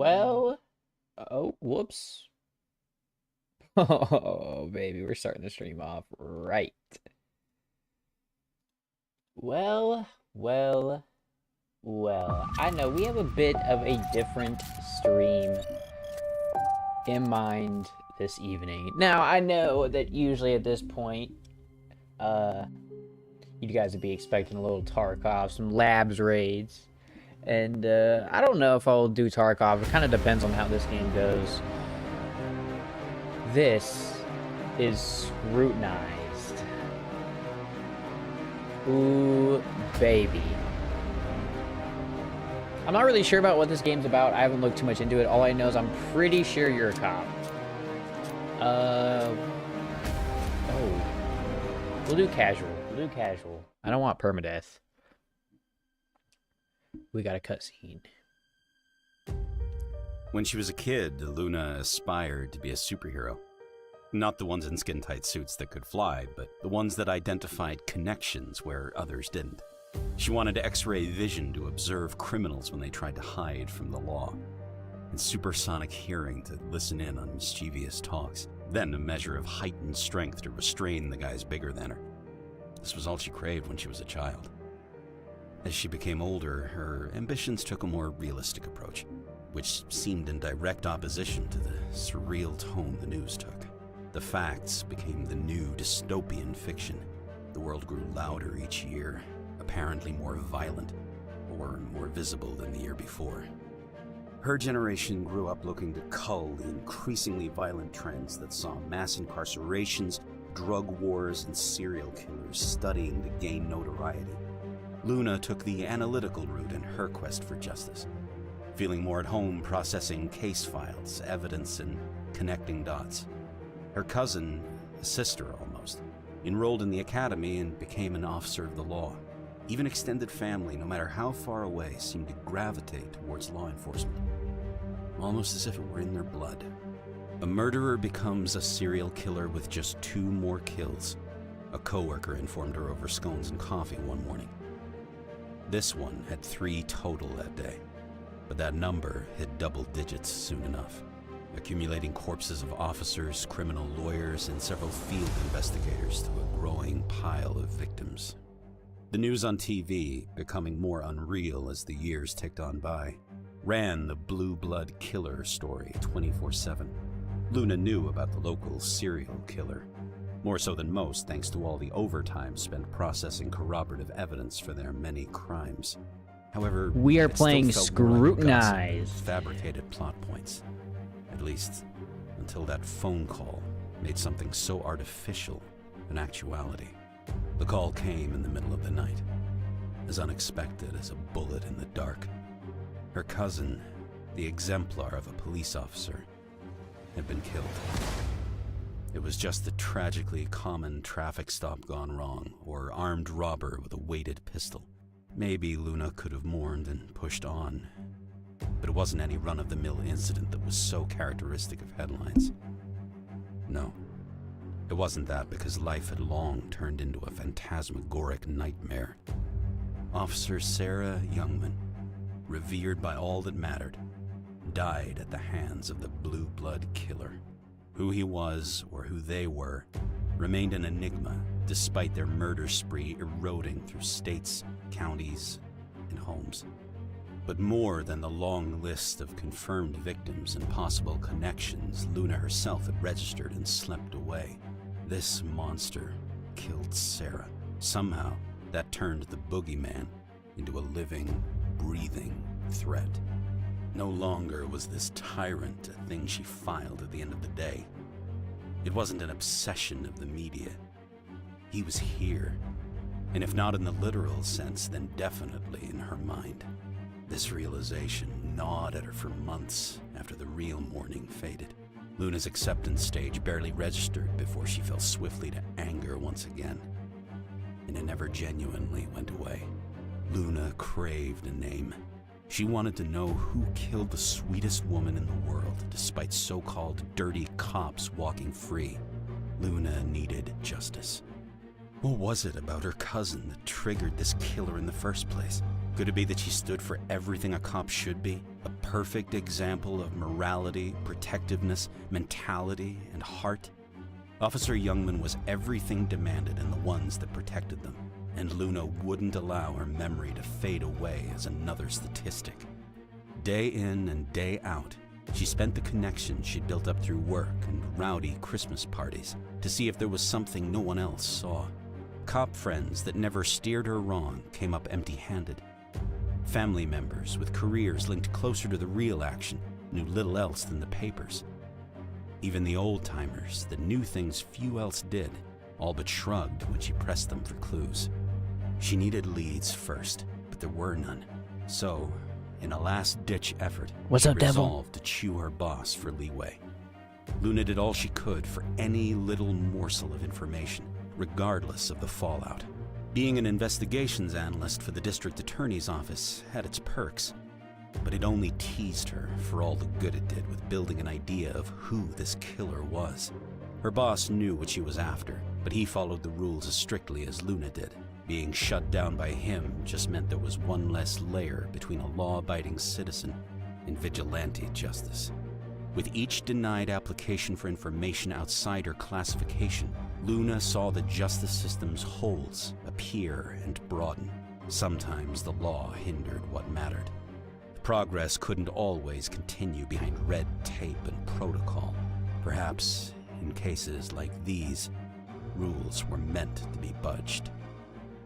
Well, oh, whoops. Oh, baby, we're starting the stream off right. Well, well, well. I know we have a bit of a different stream in mind this evening. Now, I know that usually at this point, you guys would be expecting a little Tarkov, some labs raids. And I don't know if I'll do Tarkov. It kind of depends on how this game goes. This is scrutinized. Ooh, baby. I'm not really sure about what this game's about. I haven't looked too much into it. All I know is I'm pretty sure you're a cop. Oh. We'll do casual. We'll do casual. I don't want permadeath. We got a cutscene. When she was a kid, Luna aspired to be a superhero. Not the ones in skin-tight suits that could fly, but the ones that identified connections where others didn't. She wanted X-ray vision to observe criminals when they tried to hide from the law, and supersonic hearing to listen in on mischievous talks, then a measure of heightened strength to restrain the guys bigger than her. This was all she craved when she was a child. As she became older, her ambitions took a more realistic approach, which seemed in direct opposition to the surreal tone the news took. The facts became the new dystopian fiction. The world grew louder each year, apparently more violent, or more visible than the year before. Her generation grew up looking to cull the increasingly violent trends that saw mass incarcerations, drug wars, and serial killers studying to gain notoriety. Luna took the analytical route in her quest for justice, feeling more at home processing case files, evidence, and connecting dots. Her cousin, a sister almost, enrolled in the academy and became an officer of the law. Even extended family, no matter how far away, seemed to gravitate towards law enforcement, almost as if it were in their blood. A murderer becomes a serial killer with just 2 more kills. A coworker informed her over scones and coffee one morning. This one had 3 total that day, but that number hit double digits soon enough, accumulating corpses of officers, criminal lawyers, and several field investigators to a growing pile of victims. The news on TV, becoming more unreal as the years ticked on by, ran the Blue Blood Killer story 24/7. Luna knew about the local serial killer, more so than most thanks to all the overtime spent processing corroborative evidence for their many crimes. However, We are it still playing felt more like gossip than Scrutinized. fabricated plot points. At least, until that phone call made something so artificial an actuality. The call came in the middle of the night, as unexpected as a bullet in the dark. Her cousin, the exemplar of a police officer, had been killed. It was just the tragically common traffic stop gone wrong, or armed robber with a weighted pistol. Maybe Luna could have mourned and pushed on, but it wasn't any run-of-the-mill incident that was so characteristic of headlines. No, it wasn't that, because life had long turned into a phantasmagoric nightmare. Officer Sarah Youngman, revered by all that mattered, died at the hands of the Blue Blood Killer. Who he was, or who they were, remained an enigma despite their murder spree eroding through states, counties, and homes. But more than the long list of confirmed victims and possible connections Luna herself had registered and slept away, this monster killed Sarah. Somehow, that turned the boogeyman into a living, breathing threat. No longer was this tyrant a thing she filed at the end of the day. It wasn't an obsession of the media. He was here, and if not in the literal sense, then definitely in her mind. This realization gnawed at her for months after the real mourning faded. Luna's acceptance stage barely registered before she fell swiftly to anger once again, and it never genuinely went away. Luna craved a name. She wanted to know who killed the sweetest woman in the world, despite so-called dirty cops walking free. Luna needed justice. What was it about her cousin that triggered this killer in the first place? Could it be that she stood for everything a cop should be? A perfect example of morality, protectiveness, mentality, and heart. Officer Youngman was everything demanded in the ones that protected them, and Luna wouldn't allow her memory to fade away as another statistic. Day in and day out, she spent the connections she'd built up through work and rowdy Christmas parties to see if there was something no one else saw. Cop friends that never steered her wrong came up empty-handed. Family members with careers linked closer to the real action knew little else than the papers. Even the old-timers that knew things few else did all but shrugged when she pressed them for clues. She needed leads first, but there were none. So, in a last-ditch effort, What's she up, devil? resolved to chew her boss for leeway. Luna did all she could for any little morsel of information, regardless of the fallout. Being an investigations analyst for the district attorney's office had its perks, but it only teased her for all the good it did with building an idea of who this killer was. Her boss knew what she was after, but he followed the rules as strictly as Luna did. Being shut down by him just meant there was one less layer between a law-abiding citizen and vigilante justice. With each denied application for information outside her classification, Luna saw the justice system's holes appear and broaden. Sometimes the law hindered what mattered. Progress couldn't always continue behind red tape and protocol. Perhaps, in cases like these, rules were meant to be budged.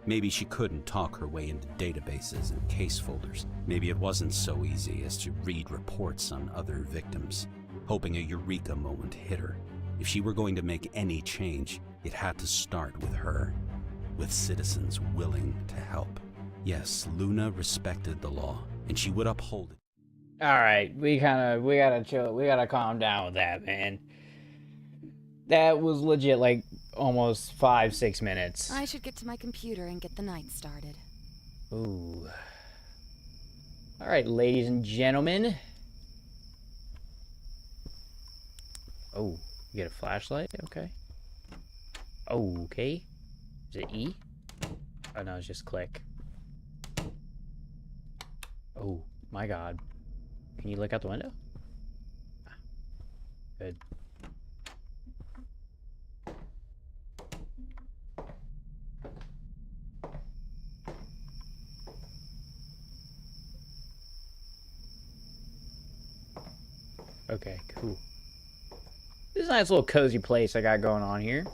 Maybe she couldn't talk her way into databases and case folders. Maybe it wasn't so easy as to read reports on other victims, hoping a eureka moment hit her. If she were going to make any change, it had to start with her, with citizens willing to help. Yes, Luna respected the law, and she would uphold it. Alright, we gotta chill. We gotta calm down with that, man. That was legit like almost 5-6 minutes. I should get to my computer and get the night started. Ooh. Alright, ladies and gentlemen. Oh, you get a flashlight? Okay. Okay. Is it E? Oh no, it's just click. Oh, my god. Can you look out the window? Good. Okay, cool. This is a nice little cozy place I got going on here.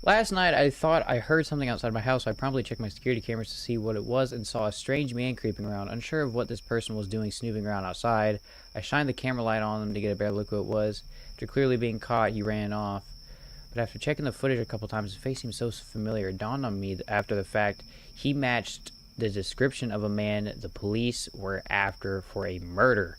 Last night, I thought I heard something outside my house, so I promptly checked my security cameras to see what it was and saw a strange man creeping around. Unsure of what this person was doing snooping around outside, I shined the camera light on him to get a better look at what it was. After clearly being caught, he ran off. But after checking the footage a couple times, his face seemed so familiar. It dawned on me after the fact he matched the description of a man the police were after for a murder.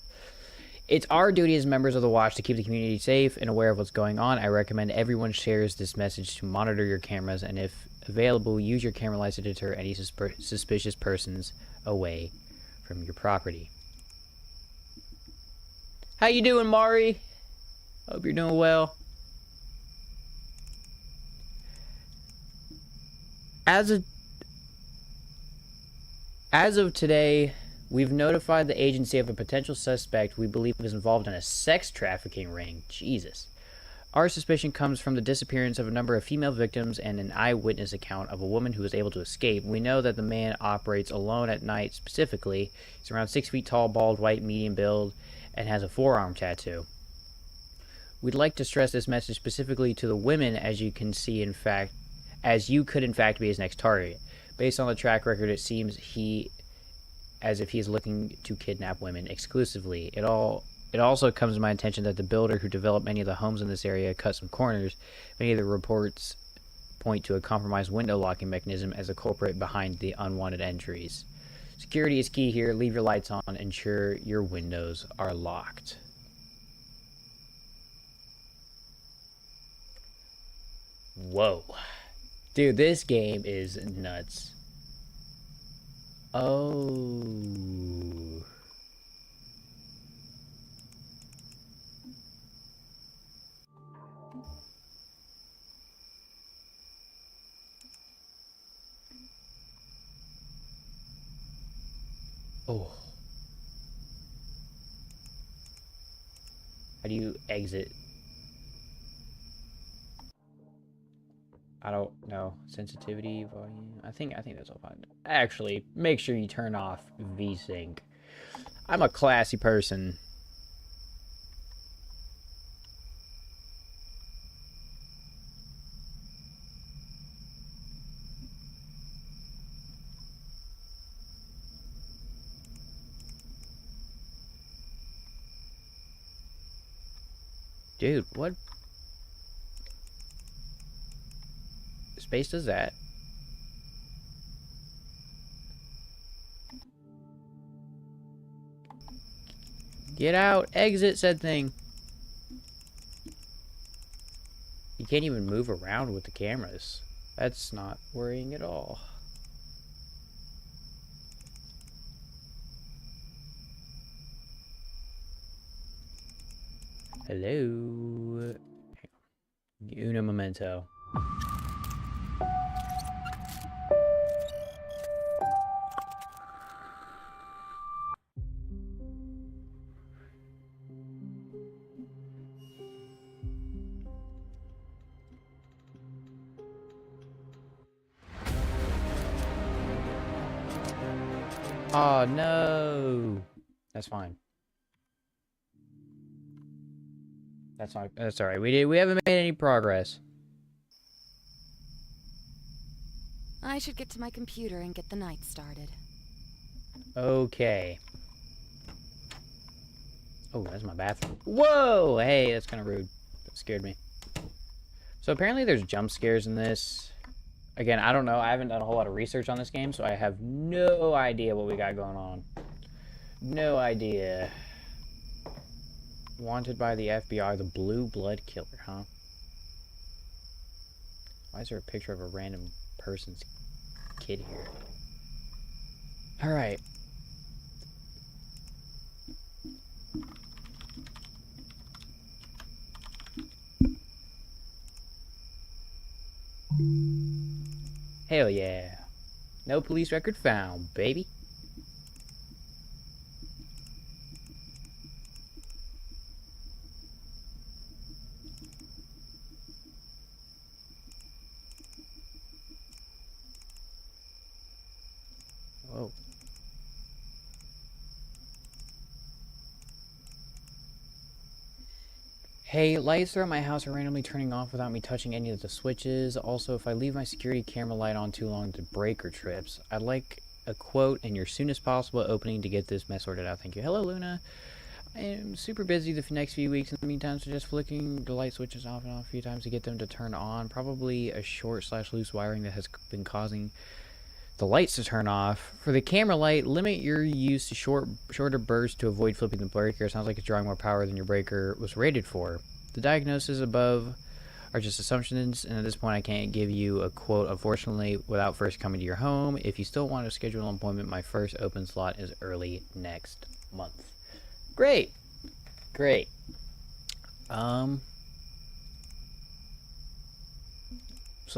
It's our duty as members of the Watch to keep the community safe and aware of what's going on. I recommend everyone shares this message to monitor your cameras, and if available, use your camera lights to deter any suspicious persons away from your property. How you doing, Mari? Hope you're doing well. As of today, we've notified the agency of a potential suspect we believe is involved in a sex trafficking ring. Jesus. Our suspicion comes from the disappearance of a number of female victims and an eyewitness account of a woman who was able to escape. We know that the man operates alone at night specifically. He's around 6 feet tall, bald, white, medium build, and has a forearm tattoo. We'd like to stress this message specifically to the women, as you could in fact be his next target. Based on the track record, it seems as if he is looking to kidnap women exclusively. It also comes to my attention that the builder who developed many of the homes in this area cut some corners. Many of the reports point to a compromised window locking mechanism as a culprit behind the unwanted entries. Security is key here. Leave your lights on. Ensure your windows are locked. Whoa. Dude, this game is nuts. Oh. Oh. How do you exit? I don't know. Sensitivity, volume. I think that's all fine. Actually, make sure you turn off VSync. I'm a classy person. Dude, what space does that? Get out! Exit said thing! You can't even move around with the cameras. That's not worrying at all. Hello? Uno momento. Oh no! That's fine. That's alright. We haven't made any progress. I should get to my computer and get the night started. Okay. Oh, that's my bathroom. Whoa! Hey, that's kind of rude. That scared me. So apparently there's jump scares in this. Again, I don't know. I haven't done a whole lot of research on this game, so I have no idea what we got going on. No idea. Wanted by the FBI, the Blue Blood Killer, huh? Why is there a picture of a random person's kid here? Alright. Hell yeah. No police record found, baby. Whoa. Hey, lights throughout my house are randomly turning off without me touching any of the switches. Also, if I leave my security camera light on too long, the breaker trips. I'd like a quote and your soonest possible opening to get this mess sorted out. Thank you. Hello, Luna. I am super busy the next few weeks. In the meantime, so just flicking the light switches off and on a few times to get them to turn on. Probably a short/loose wiring that has been causing the lights to turn off. For the camera light, limit your use to shorter bursts to avoid flipping the breaker. Sounds like it's drawing more power than your breaker was rated for. The diagnoses above are just assumptions, and at this point I can't give you a quote, unfortunately, without first coming to your home. If you still want to schedule an appointment, my first open slot is early next month. Great. Great. So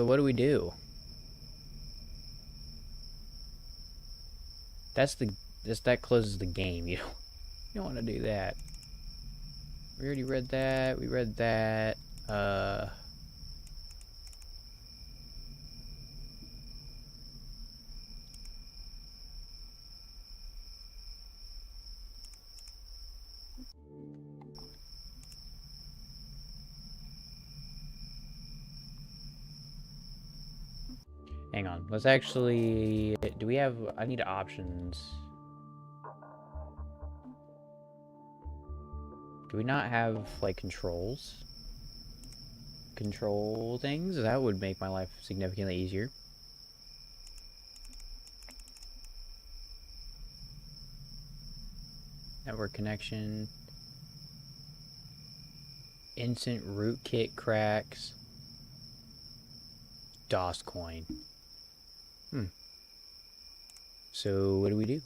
what do we do? That closes the game. You don't want to do that. We already read that. We read that. Hang on. Let's actually... Do we have... I need options. Do we not have, like, controls? Control things? That would make my life significantly easier. Network connection. Instant rootkit cracks. DOS coin. So, what do we do?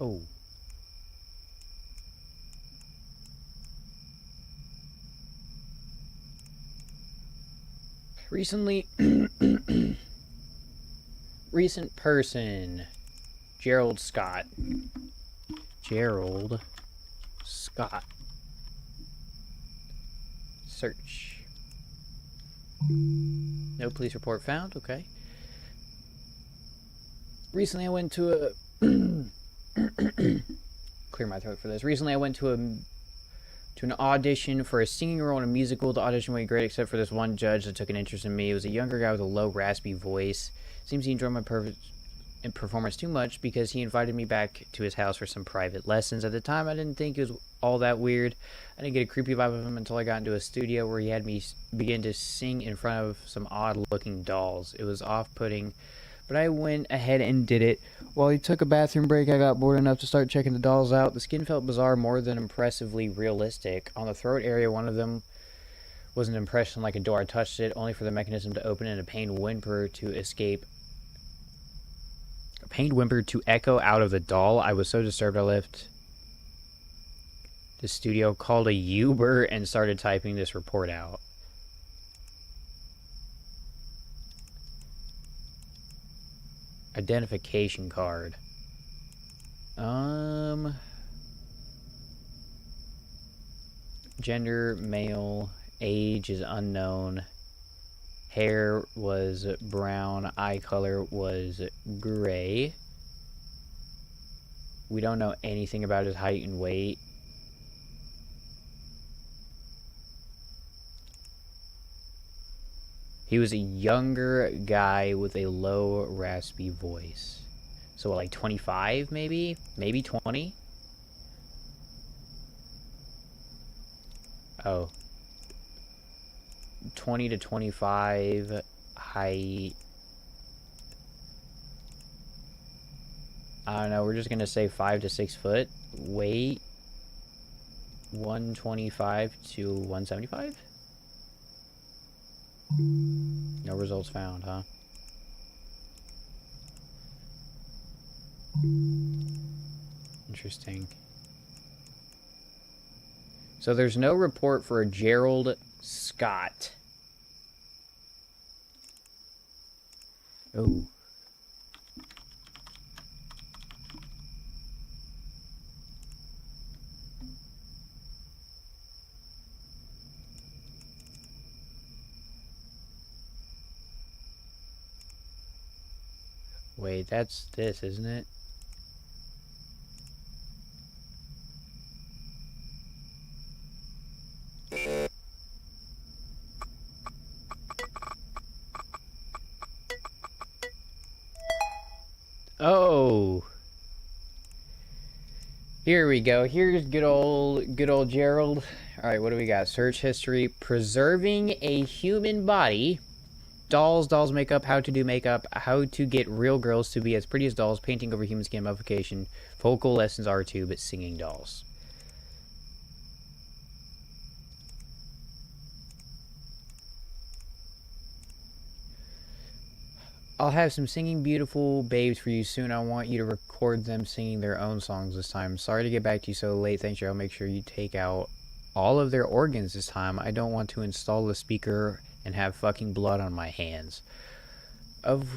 Oh, Recently, recent person, Gerald Scott. Gerald Scott. Search. No police report found. Okay. Recently, I went to a clear my throat for this. Recently, I went to an audition for a singing role in a musical. The audition went great, except for this one judge that took an interest in me. It was a younger guy with a low, raspy voice. Seems he enjoyed my performance too much because he invited me back to his house for some private lessons. At the time, I didn't think it was all that weird. I didn't get a creepy vibe of him until I got into a studio where he had me begin to sing in front of some odd-looking dolls. It was off-putting, but I went ahead and did it. While he took a bathroom break, I got bored enough to start checking the dolls out. The skin felt bizarre, more than impressively realistic. On the throat area, one of them was an impression like a door. I touched it, only for the mechanism to open and a pained whimper to escape. A pained whimper to echo out of the doll. I was so disturbed I left the studio, called a Uber, and started typing this report out. Identification card. Gender, male. Age is unknown. Hair was brown. Eye color was gray. We don't know anything about his height and weight. He was a younger guy with a low, raspy voice. So, like 25, maybe? Maybe 20? Oh. 20 to 25, height. I don't know, we're just gonna say 5 to 6 foot. Weight, 125 to 175? No results found, huh? Interesting. So there's no report for a Gerald Scott. Oh. Wait, that's this, isn't it? Oh. Here we go. Here's good old Gerald. All right, what do we got? Search history. Preserving a human body. Dolls makeup, how to do makeup, how to get real girls to be as pretty as dolls, painting over human skin mummification, vocal lessons R2, but singing dolls. I'll have some singing beautiful babes for you soon. I want you to record them singing their own songs this time. Sorry to get back to you so late. Thanks, Joe. Make sure you take out all of their organs this time. I don't want to install the speaker and have fucking blood on my hands. Of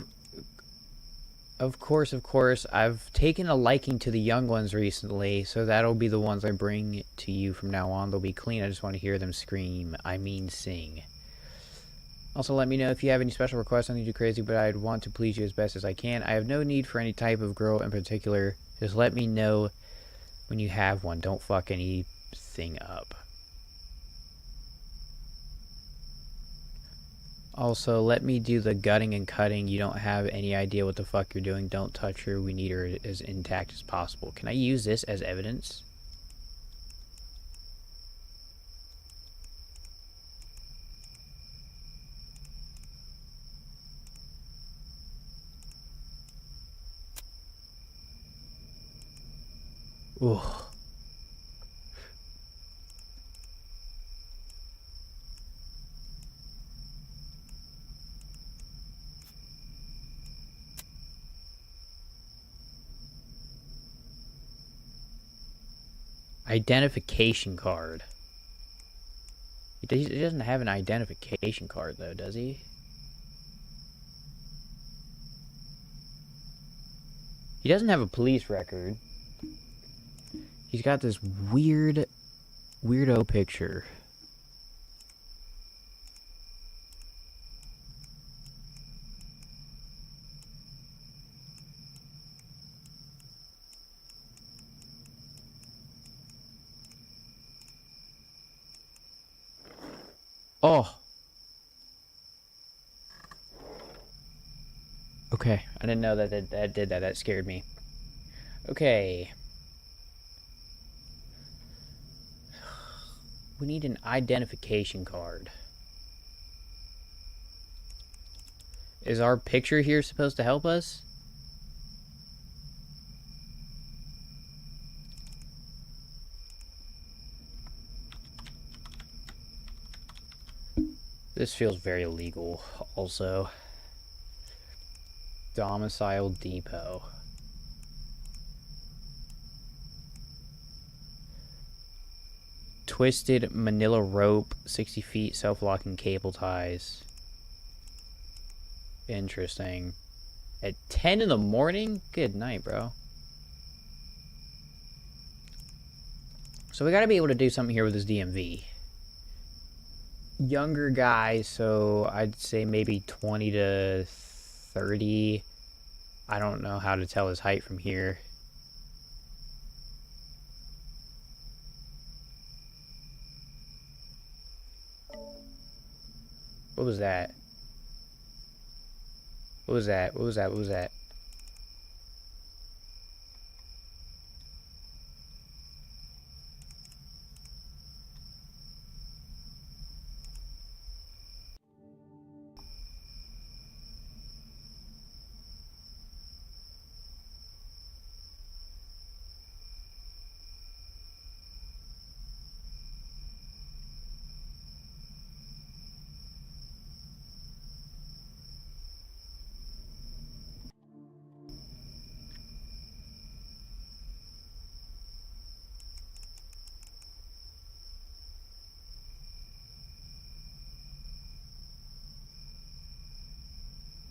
course, I've taken a liking to the young ones recently, so that'll be the ones I bring to you from now on. They'll be clean. I just want to hear them scream. I mean sing. Also, let me know if you have any special requests. Nothing too crazy, but I'd want to please you as best as I can. I have no need for any type of girl in particular. Just let me know when you have one. Don't fuck anything up. Also, let me do the gutting and cutting. You don't have any idea what the fuck you're doing. Don't touch her. We need her as intact as possible. Can I use this as evidence? Ugh. Identification card. He doesn't have an identification card, though, does he? He doesn't have a police record. He's got this weirdo picture. Oh. Okay, I didn't know that did that. That scared me. Okay. We need an identification card. Is our picture here supposed to help us? This feels very illegal, also. Domicile Depot. Twisted manila rope, 60 feet, self-locking cable ties. Interesting. At 10 in the morning? Good night, bro. So we gotta be able to do something here with this DMV. Younger guy, so I'd say maybe 20 to 30. I don't know how to tell his height from here. What was that? What was that? What was that? What was that?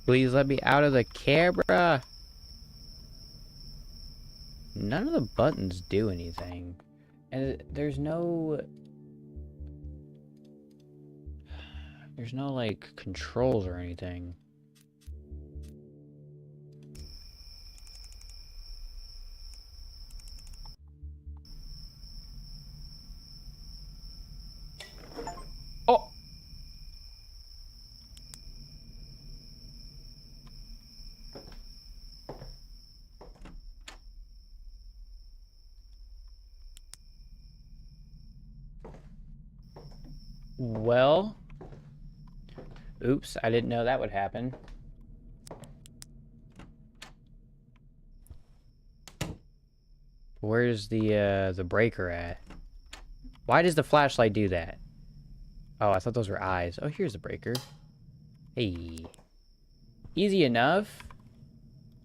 Please let me out of the camera. None of the buttons do anything. And there's no like controls or anything. Oh. Well, oops, I didn't know that would happen. Where's the breaker at? Why does the flashlight do that? Oh, I thought those were eyes. Oh, here's the breaker. Hey. Easy enough.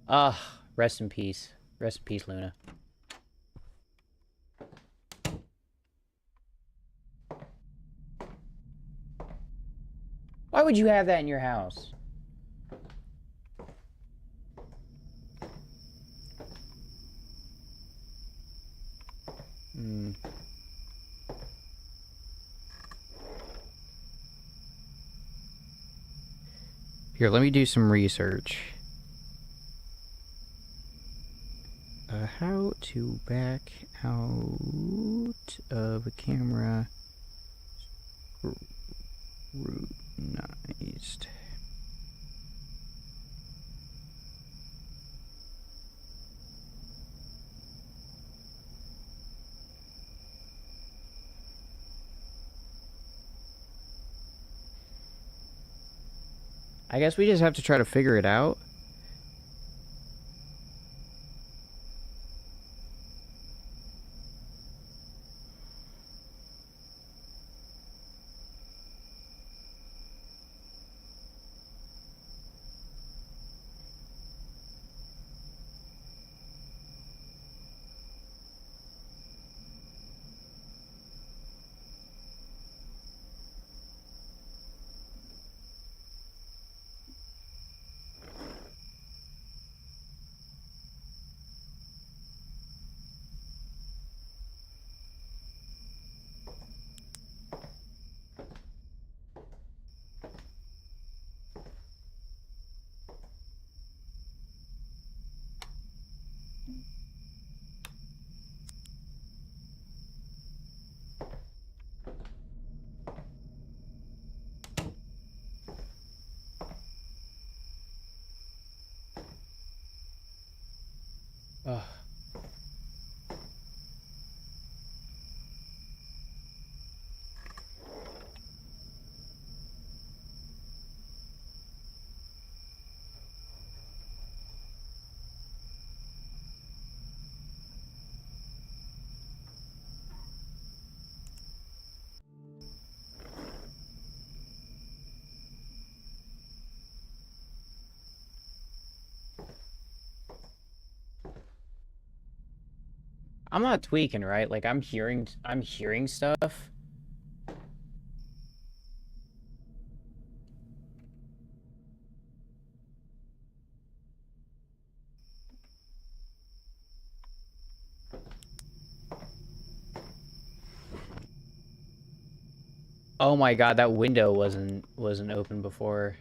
Ah, rest in peace. Rest in peace, Luna. Why would you have that in your house? Here, let me do some research. How to back out of a camera scrutinized. I guess we just have to try to figure it out. Ugh. I'm not tweaking, right? Like I'm hearing stuff. Oh my god, that window wasn't open before.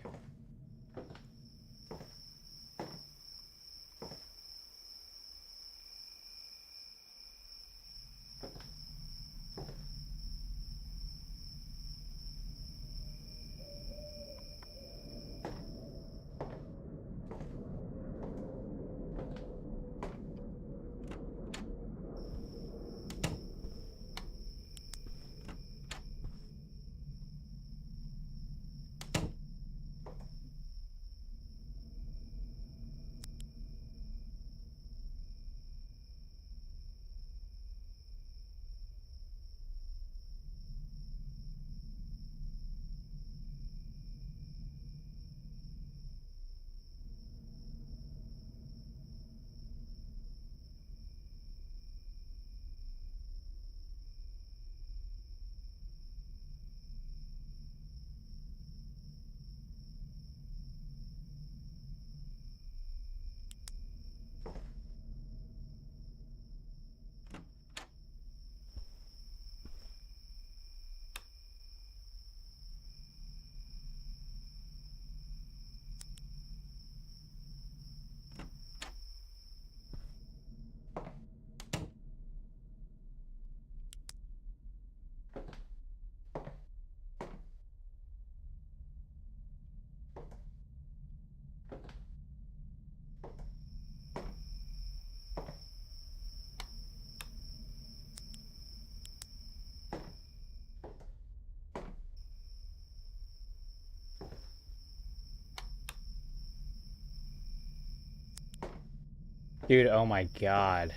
Dude, oh my god.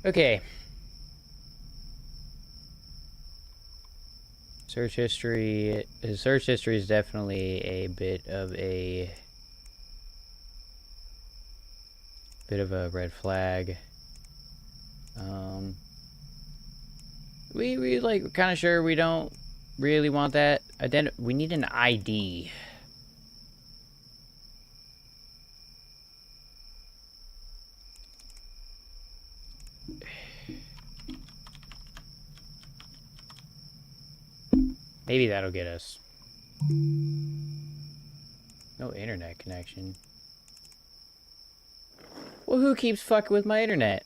Okay. Search history. His search history is definitely a bit of a red flag. We like kind of sure we don't really want that. We need an ID. Maybe that'll get us. No internet connection. Well, who keeps fucking with my internet?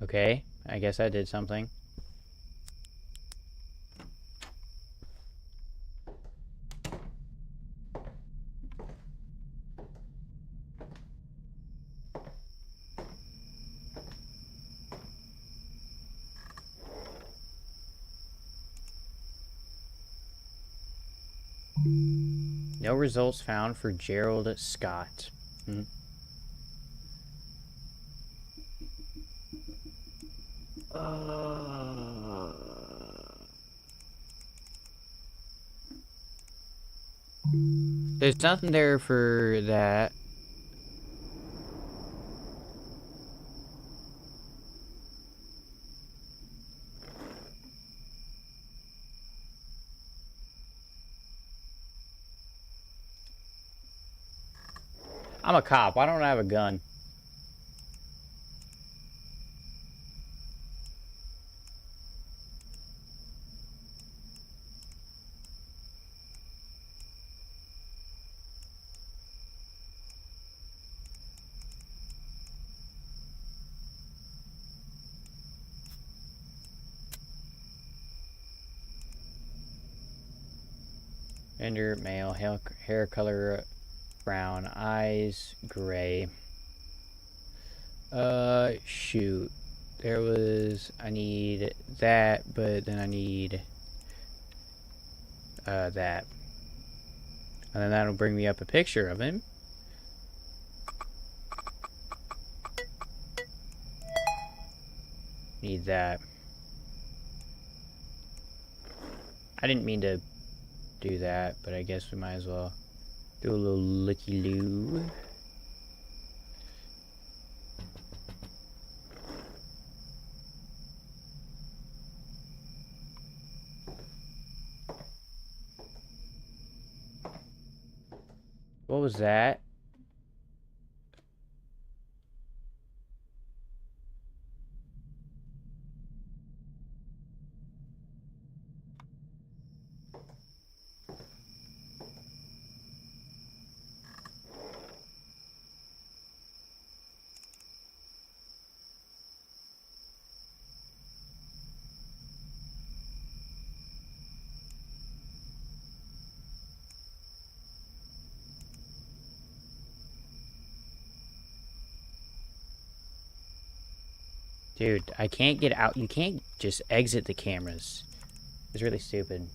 Okay, I guess I did something. No results found for Gerald Scott. Hmm. There's nothing there for that. I'm a cop. Why don't I have a gun? Gender, male, hair color, brown, eyes, gray. Shoot. There was, I need that, but then I need, that. And then that'll bring me up a picture of him. Need that. I didn't mean to do that, but I guess we might as well do a little looky-loo. What was that? Dude, I can't get out. You can't just exit the cameras. It's really stupid.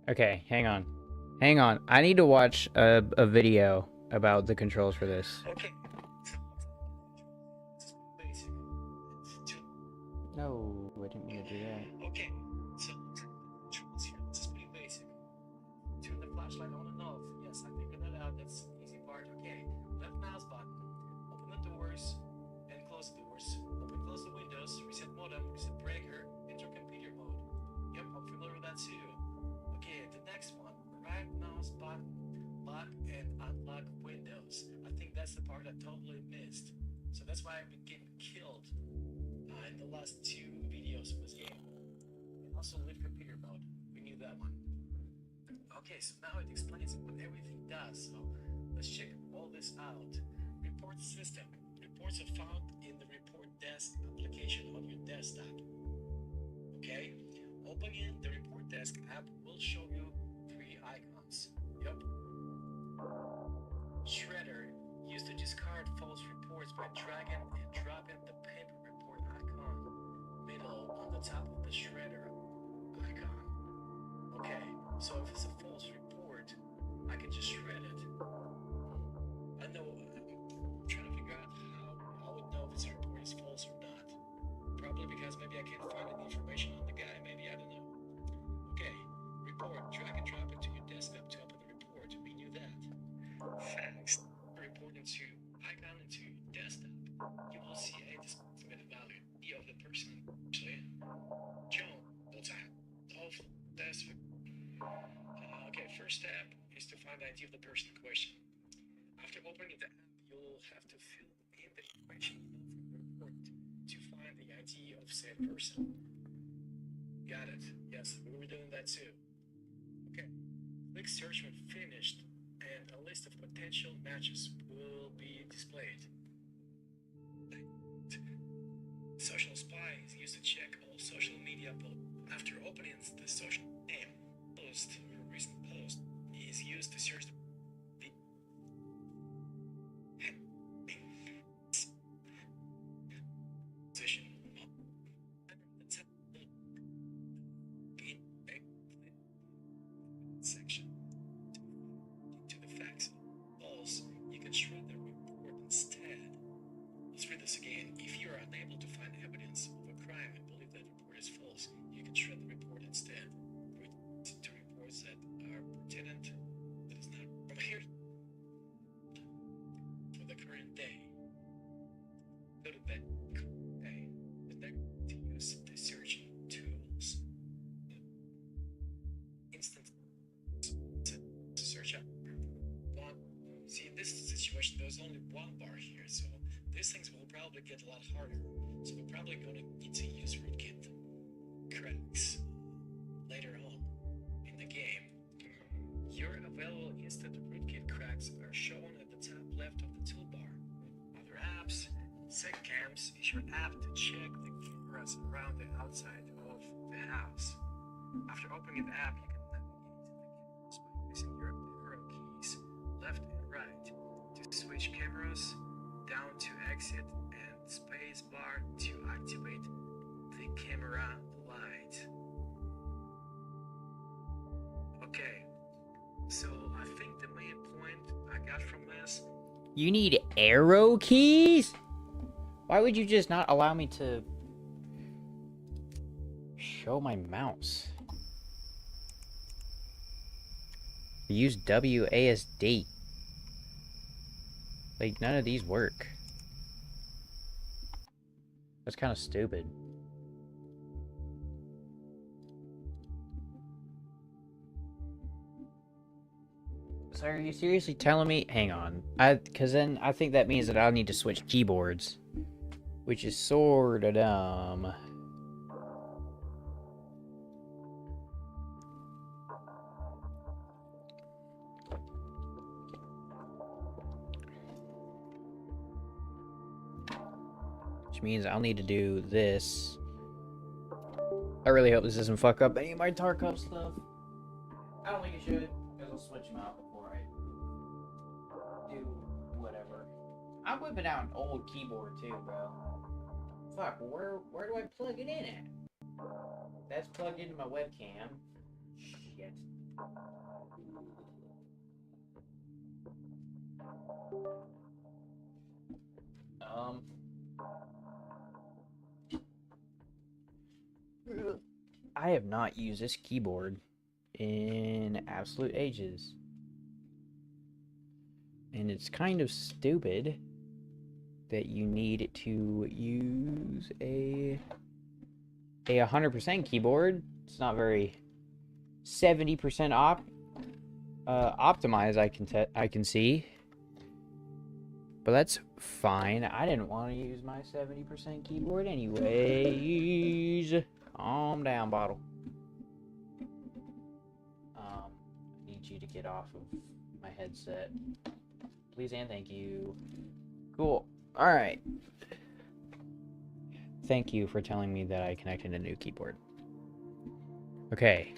Okay, hang on. Hang on. I need to watch a video about the controls for this. Okay. Basic. No, I didn't mean to do that. Okay. So controls here. This is pretty basic. Turn the flashlight on and off. Yes, I figured that out. That's the easy part. Okay. Left mouse button. Open the doors and close the doors. Open close the windows. Reset modem. Reset breaker. Enter computer mode. Yep, I'm familiar with that too. Okay, the next one. Right mouse button. Lock and unlock windows. I think that's the part I totally missed. So that's why I've been getting killed in the last 2 videos of this game. And also live computer mode. We knew that one. Okay, so now it explains what everything does. So let's check all this out. Report system. Reports are found in the report desk application on your desktop. Okay? Opening the report desk app will show you 3 icons. Yep. Shredder used to discard false reports by dragging and dropping the paper report icon middle on the top of the shredder icon. Okay, so if it's a false report, I can just shred it. I know, I'm trying to figure out how I would know if this report is false or not. Probably because maybe I can't find any information on the guy, maybe, I don't know. Okay, report, drag and drop it to your desktop to open the report. We knew that. Facts. Report into icon into desktop. You will see a estimated value of the person. Actually, John, what's that? Of that's okay. First step is to find the ID of the person in question. After opening the app, you'll have to fill in the information from the report to find the ID of said person. Got it. Yes, we were doing that too. Okay. Click search when finished, and a list of potential matches will be displayed. Social spy is used to check all social media posts. After opening the social name post or recent post is used to search the this again. If you are unable to find evidence of a crime and believe that report is false, you can shred the report instead. To reports that are pertinent, that is not from here for the current day. Go to that day. The next to use the search tools. Instant to search up one. See, in this situation, there's only one bar here, so these things will probably get a lot harder. So we're probably going to need to use rootkit cracks later on in the game. Your available instant rootkit cracks are shown at the top left of the toolbar. Other apps, SecCams is your app to check the cameras around the outside of the house. After opening the app, you can navigate to the cameras by using your arrow keys left and right to switch cameras, down to exit, and space bar to activate the camera light. Okay, so I think the main point I got from this, You need arrow keys? Why would you just not allow me to show my mouse? Use WASD. Like, none of these work. That's kind of stupid. So are you seriously telling me? Hang on. Because then I think that means that I'll need to switch keyboards. Which is sorta dumb. Which means I'll need to do this. I really hope this doesn't fuck up any of my Tarkov stuff. I don't think it should, because I'll switch them out before I do whatever. I'm whipping out an old keyboard too, bro. Fuck, where do I plug it in at? That's plugged into my webcam. Shit. I have not used this keyboard in absolute ages. And it's kind of stupid that you need to use a 100% keyboard. It's not very 70% optimized, I can see. But that's fine. I didn't want to use my 70% keyboard anyways. Calm down, bottle. I need you to get off of my headset. Please and thank you. Cool. Alright. Thank you for telling me that I connected a new keyboard. Okay.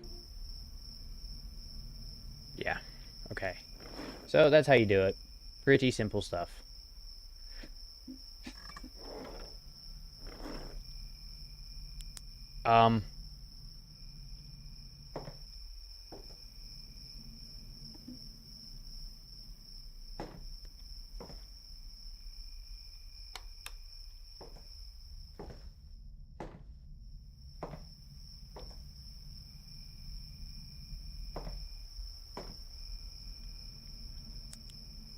Yeah. Okay. So that's how you do it. Pretty simple stuff.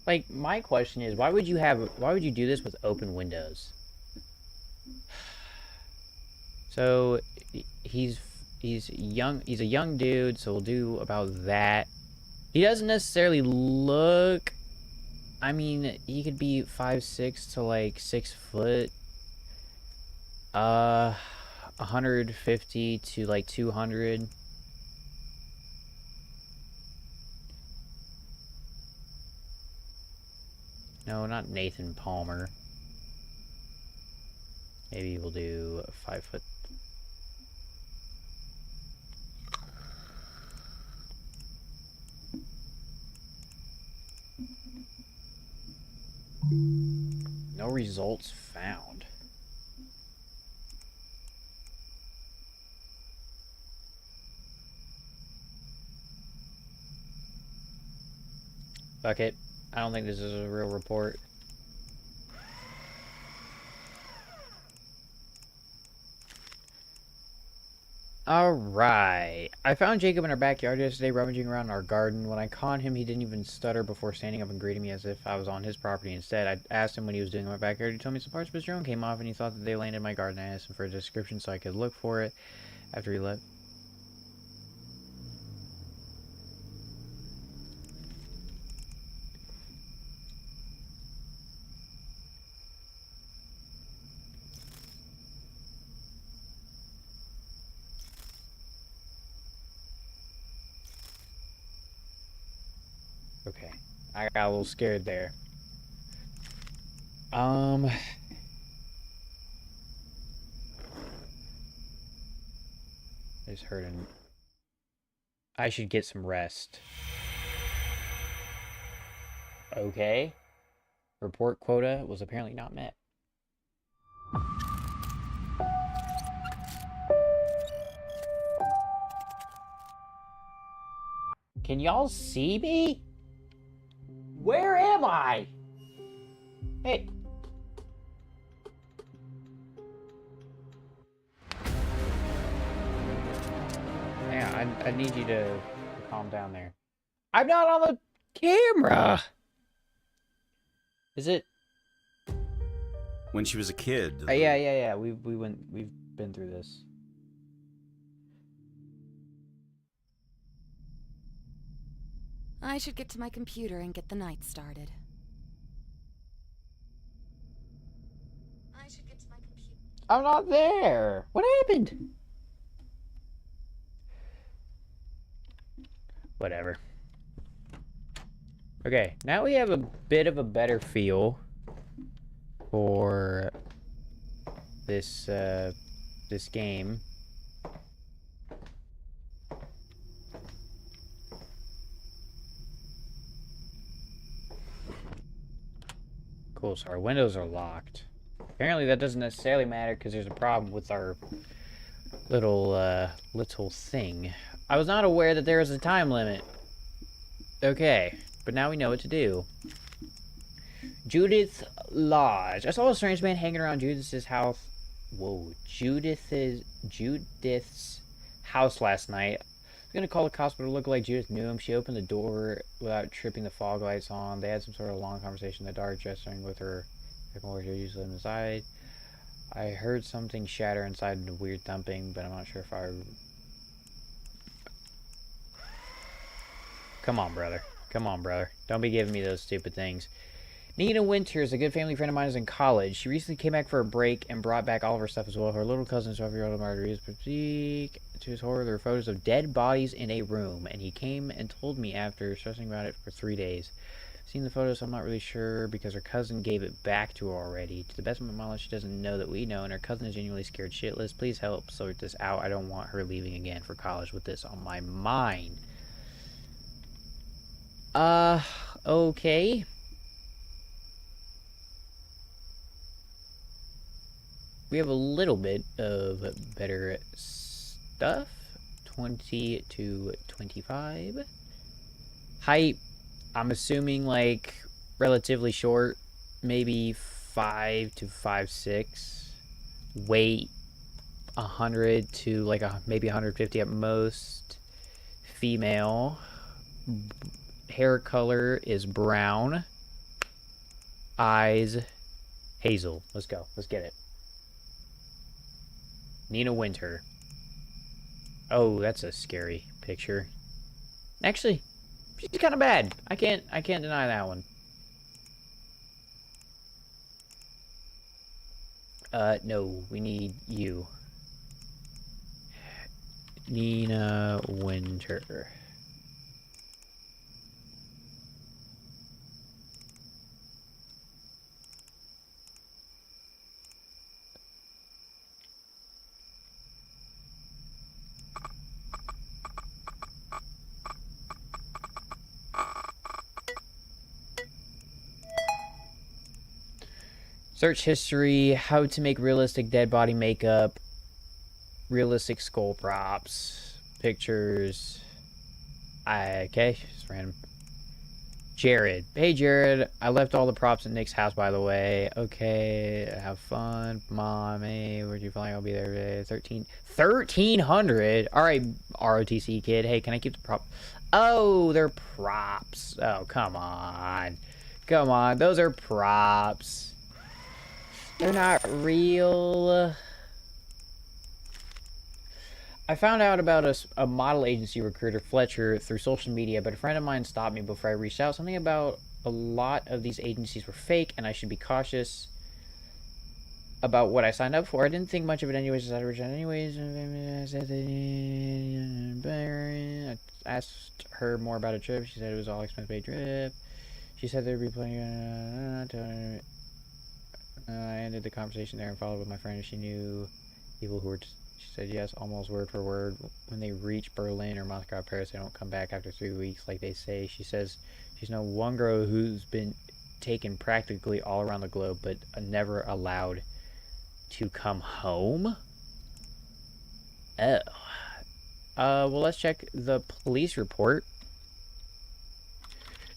Like, my question is, why would you do this with open windows? So, he's young, he's a young dude, so we'll do about that. He doesn't necessarily look, I mean, he could be 5'6" to like 6 foot. 150 to like 200. No, not Nathan Palmer. Maybe we'll do 5 foot. No results found. Fuck it. I don't think this is a real report. Alright. I found Jacob in our backyard yesterday, rummaging around in our garden. When I caught him, he didn't even stutter before standing up and greeting me as if I was on his property instead. I asked him what he was doing in my backyard. He told me some parts of his drone came off and he thought that they landed in my garden. I asked him for a description so I could look for it after he left. Okay. I got a little scared there. I just heard an... I should get some rest. Okay. Report quota was apparently not met. Can y'all see me? Where am I? Hey. Yeah, I need you to calm down there. I'm not on the camera. Is it? When she was a kid. Yeah. We've been through this. I should get to my computer and get the night started. I'm not there. What happened? Whatever. Okay, now we have a bit of a better feel for this this game. Cool, so our windows are locked. Apparently that doesn't necessarily matter because there's a problem with our little thing. I was not aware that there was a time limit. Okay, but now we know what to do. Judith Lodge. I saw a strange man hanging around Judith's house. Whoa, Judith's house last night. I was gonna call the cops, but it looked like Judith knew him. She opened the door without tripping the fog lights on. They had some sort of long conversation in the dark, gesturing with her. Usually inside. I heard something shatter inside and a weird thumping, but I'm not sure if I... Come on, brother. Come on, brother. Don't be giving me those stupid things. Nina Winters, a good family friend of mine, is in college. She recently came back for a break and brought back all of her stuff as well. Her little cousin, 12-year-old Marguerite, to his horror, there were photos of dead bodies in a room, and he came and told me after stressing about it for 3 days. Seen the photos, I'm not really sure because her cousin gave it back to her already. To the best of my knowledge, she doesn't know that we know, and her cousin is genuinely scared shitless. Please help sort this out. I don't want her leaving again for college with this on my mind. Okay. We have a little bit of better stuff. 20 to 25. Height. I'm assuming like relatively short, maybe 5 to 5'6". Weight 100 to like maybe 150 at most. Female. Hair color is brown. Eyes hazel. Let's go. Let's get it. Nina Winter. Oh, that's a scary picture. Actually, she's kind of bad. I can't deny that one. No, we need you. Nina Winter. Search history, how to make realistic dead body makeup, realistic skull props, pictures. Okay, just random. Jared. Hey, Jared. I left all the props at Nick's house, by the way. Okay, have fun. Mommy, where'd you fly? I'll be there today. 1,300? All right, ROTC kid. Hey, can I keep the prop? Oh, they're props. Oh, come on. Come on, those are props. They're not real. I found out about a model agency recruiter, Fletcher, through social media, but a friend of mine stopped me before I reached out. Something about a lot of these agencies were fake, and I should be cautious about what I signed up for. I didn't think much of it anyways, I reached out anyways. I asked her more about a trip. She said it was all expense paid trip. She said there'd be plenty of... I ended the conversation there and followed with my friend. She knew people who were... She said yes, almost word for word. When they reach Berlin or Moscow or Paris, they don't come back after 3 weeks like they say. She says she's known one girl who's been taken practically all around the globe, but never allowed to come home. Oh. Well, let's check the police report.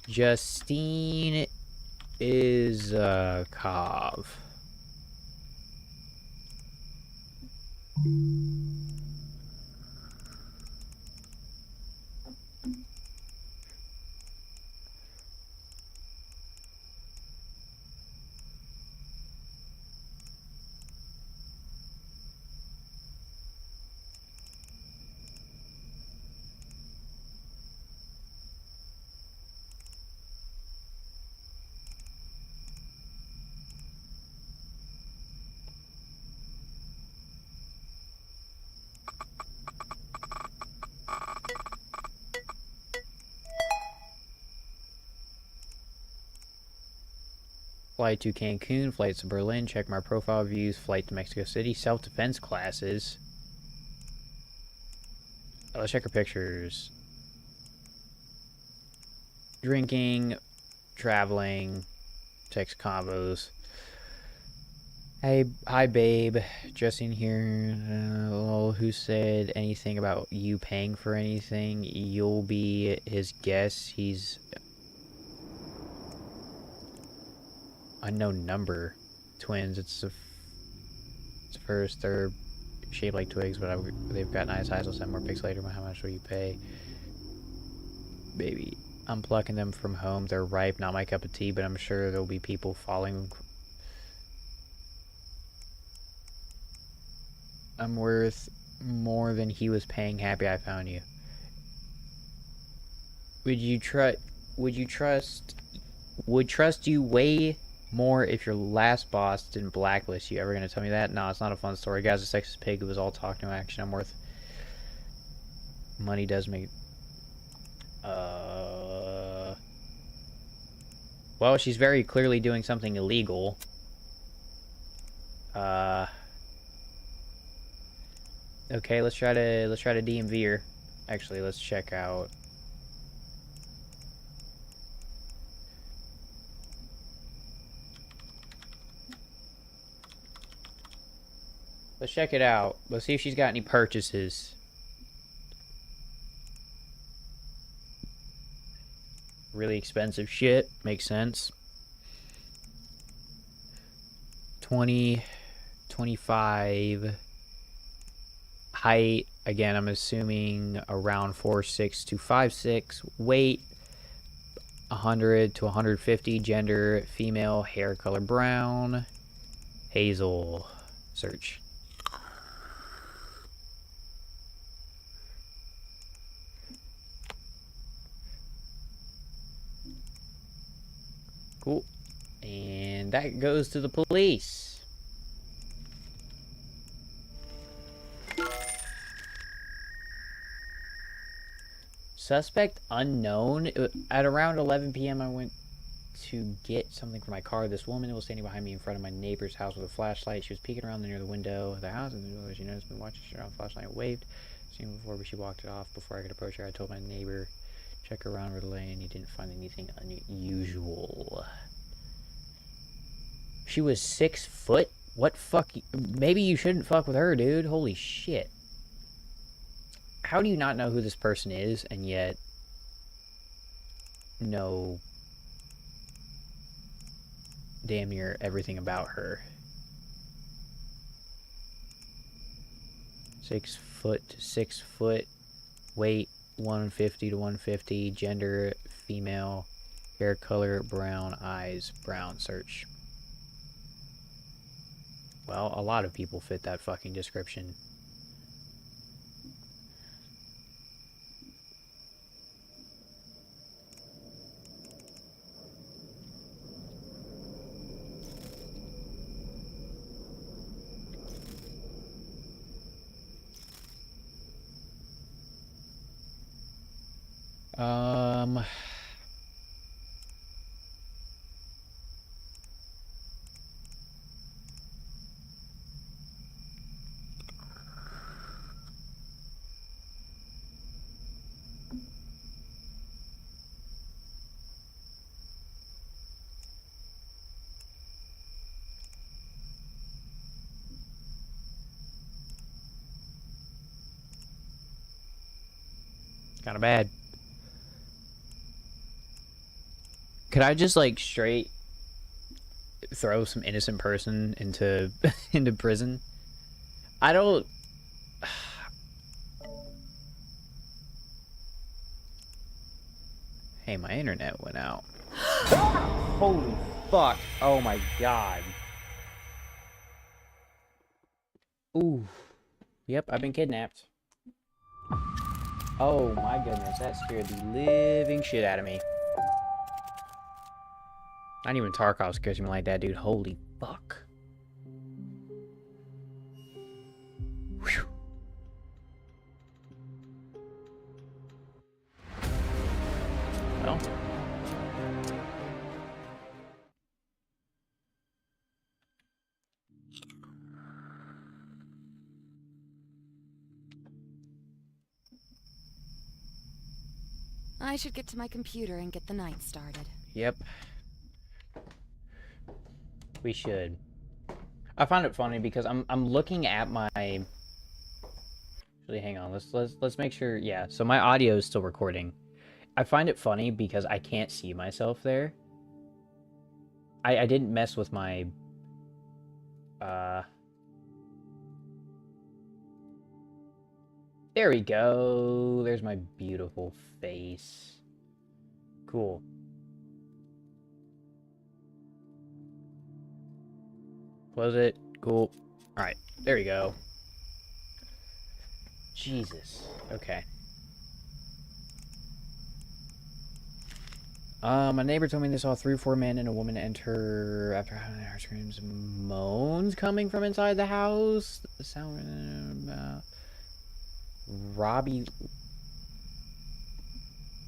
Justine Izakov. Flight to Cancun, flights to Berlin, check my profile views, flight to Mexico City, self-defense classes. Let's check her pictures. Drinking, traveling, text combos. Hey, hi babe, Justin here. Who said anything about you paying for anything? You'll be his guest. He's... unknown number. Twins. It's first. They're shaped like twigs, but they've got nice eyes. I'll send more pics later. How much will you pay? Baby, I'm plucking them from home. They're ripe. Not my cup of tea, but I'm sure there'll be people falling. I'm worth more than he was paying. Happy I found you. Would trust you way more if your last boss didn't blacklist you. Ever gonna tell me that? No, it's not a fun story. Guy's a sexist pig. It was all talk, no action. I'm worth... money does make... Well, she's very clearly doing something illegal. Okay, let's try to DMV her. Actually, let's check out... Let's check it out. Let's see if she's got any purchases. Really expensive shit. Makes sense. 20, 25. Height. Again, I'm assuming around 4'6" to 5'6". Weight. 100 to 150. Gender. Female. Hair color brown. Hazel. Search. Cool. And that goes to the police. Suspect unknown. At around 11 p.m. I went to get something for my car. This woman was standing behind me in front of my neighbor's house with a flashlight. She was peeking around near the window of the house, and she noticed me watching. She turned on the flashlight and waved. Seen her before, but she walked it off. Before I could approach her, I told my neighbor, check around the lane. He didn't find anything unusual. She was 6 foot? What fuck? Maybe you shouldn't fuck with her, dude. Holy shit. How do you not know who this person is and yet know damn near everything about her. 6 foot to 6 foot, weight 150 to 150, gender female, hair color brown, eyes brown. Search. Well, a lot of people fit that fucking description. Kind of bad. Could I just like straight throw some innocent person into into prison? I don't. Hey, my internet went out. Holy fuck! Oh my god. Ooh. Yep, I've been kidnapped. Oh my goodness, that scared the living shit out of me. Not even Tarkov scares me like that, dude. Holy fuck. Whew. Well. I should get to my computer and get the night started. Yep. We should. I find it funny because I'm looking at my. Actually, hang on. Let's make sure. Yeah. So my audio is still recording. I find it funny because I can't see myself there. I didn't mess with my. There we go. There's my beautiful face. Cool. Close it. Cool. Alright. There we go. Jesus. Okay. My neighbor told me they saw 3 or 4 men and a woman enter after having her screams and moans coming from inside the house. The sound Robbie.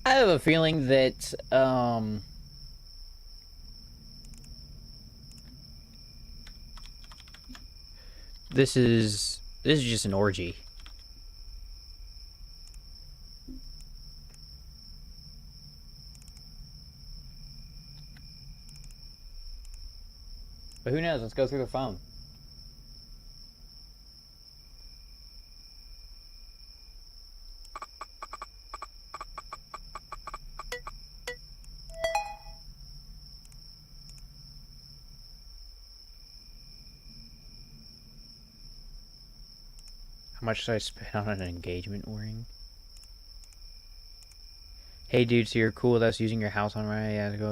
I have a feeling that this is just an orgy. But who knows? Let's go through the phone. How much did I spend on an engagement ring? Hey dude, so you're cool with us using your house on right? Yeah, go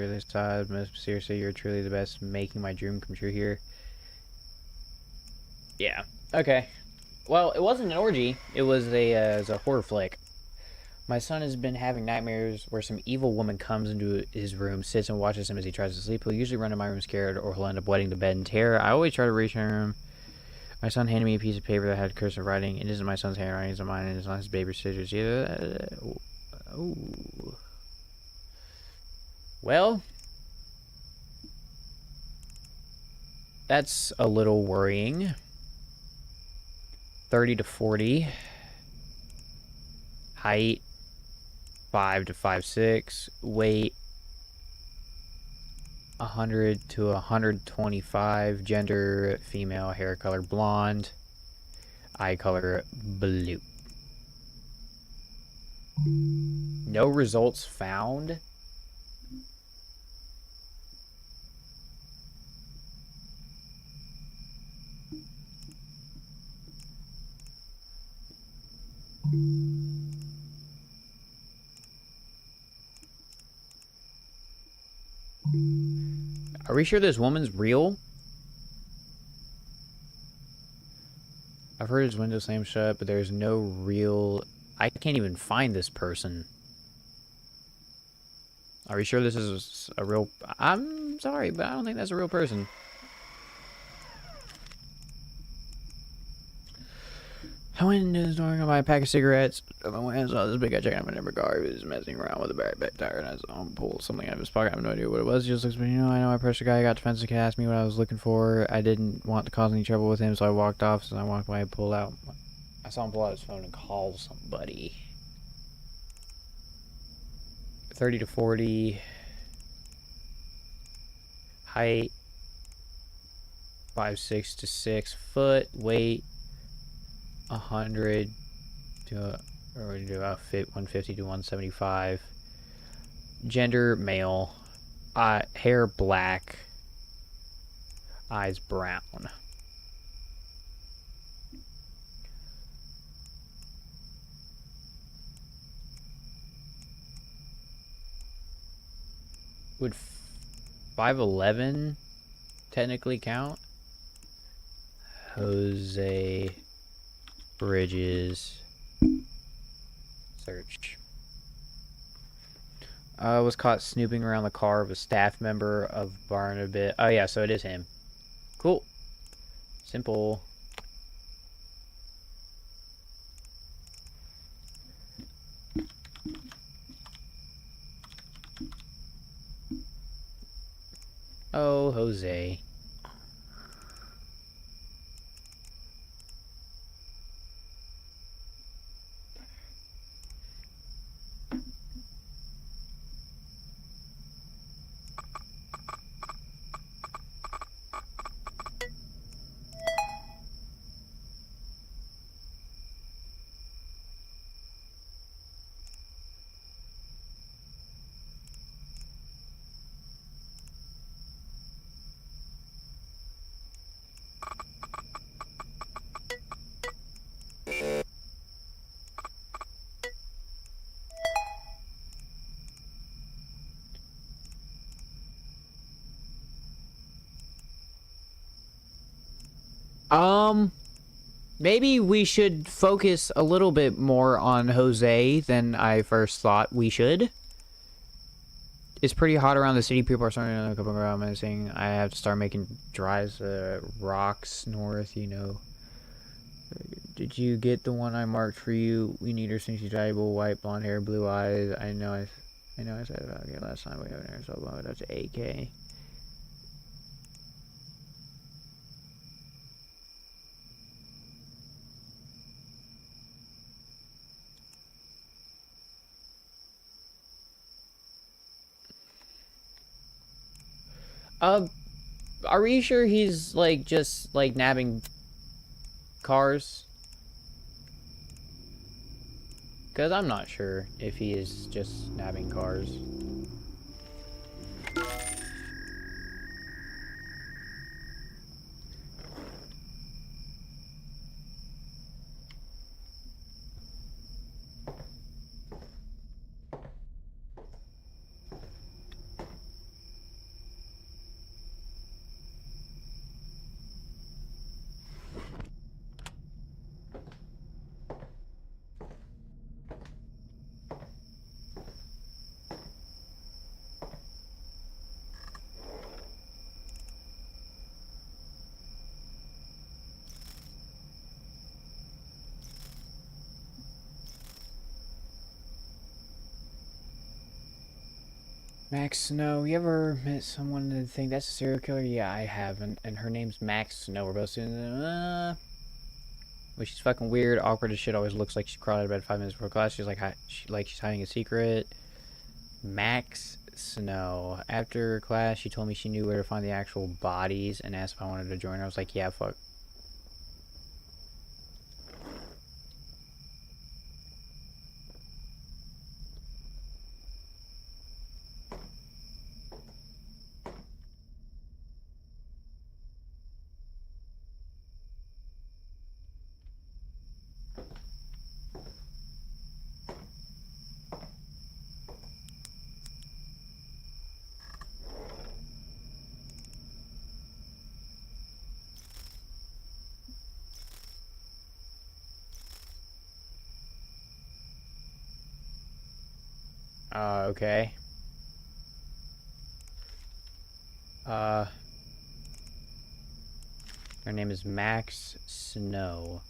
this side. Seriously, you're truly the best, making my dream come true here. Yeah. Okay. Well, it wasn't an orgy. It was a horror flick. My son has been having nightmares where some evil woman comes into his room, sits and watches him as he tries to sleep. He'll usually run to my room scared, or he'll end up wetting the bed in terror. I always try to reach my room. My son handed me a piece of paper that had cursive writing. It isn't my son's handwriting, it's mine, and it's not his babysitter's either. Oh. Well, that's a little worrying. 30 to 40. Height 5 to 5'6". Weight 100 to 125. Gender female. Hair color blonde. Eye color blue. No results found. Are we sure this woman's real? I've heard his window slam shut, but there's no real... I can't even find this person. Are we sure this is a real... I'm sorry, but I don't think that's a real person. I went into the store and got my pack of cigarettes. I went and saw this big guy checking out my number car. He was messing around with a back tire, and I saw him pull something out of his pocket. I have no idea what it was. He just looks at me, you know, I know I pressed the guy. I got defensive. He asked me what I was looking for. I didn't want to cause any trouble with him, so I walked off. So I walked away, pulled out. I saw him pull out his phone and call somebody. 30 to 40. Height. 5'6" to 6 foot. Weight. 100 to or do about 150 to 175. Gender male. Hair black. Eyes brown. Would 5'11" technically count? Jose Bridges. Search. Was caught snooping around the car of a staff member of Barnabas. Oh yeah, so it is him. Cool. Simple. Oh, Jose. Maybe we should focus a little bit more on Jose than I first thought we should. It's pretty hot around the city. People are starting to come around and saying I have to start making drives rocks north, you know. Did you get the one I marked for you? We need her since she's valuable. White, blonde hair, blue eyes. I know I said about it last time we haven't heard so long. That's AK. Are we sure he's, like, just, like, nabbing cars? Because I'm not sure if he is just nabbing cars. Max Snow, you ever met someone that think that's a serial killer? Yeah, I haven't. And her name's Max Snow. We're both students. Well, she's fucking weird, awkward as shit. Always looks like she crawled out of bed 5 minutes before class. She's like, she's hiding a secret. Max Snow. After class, she told me she knew where to find the actual bodies and asked if I wanted to join her. I was like, yeah, fuck. Okay. Her name is Max Snow.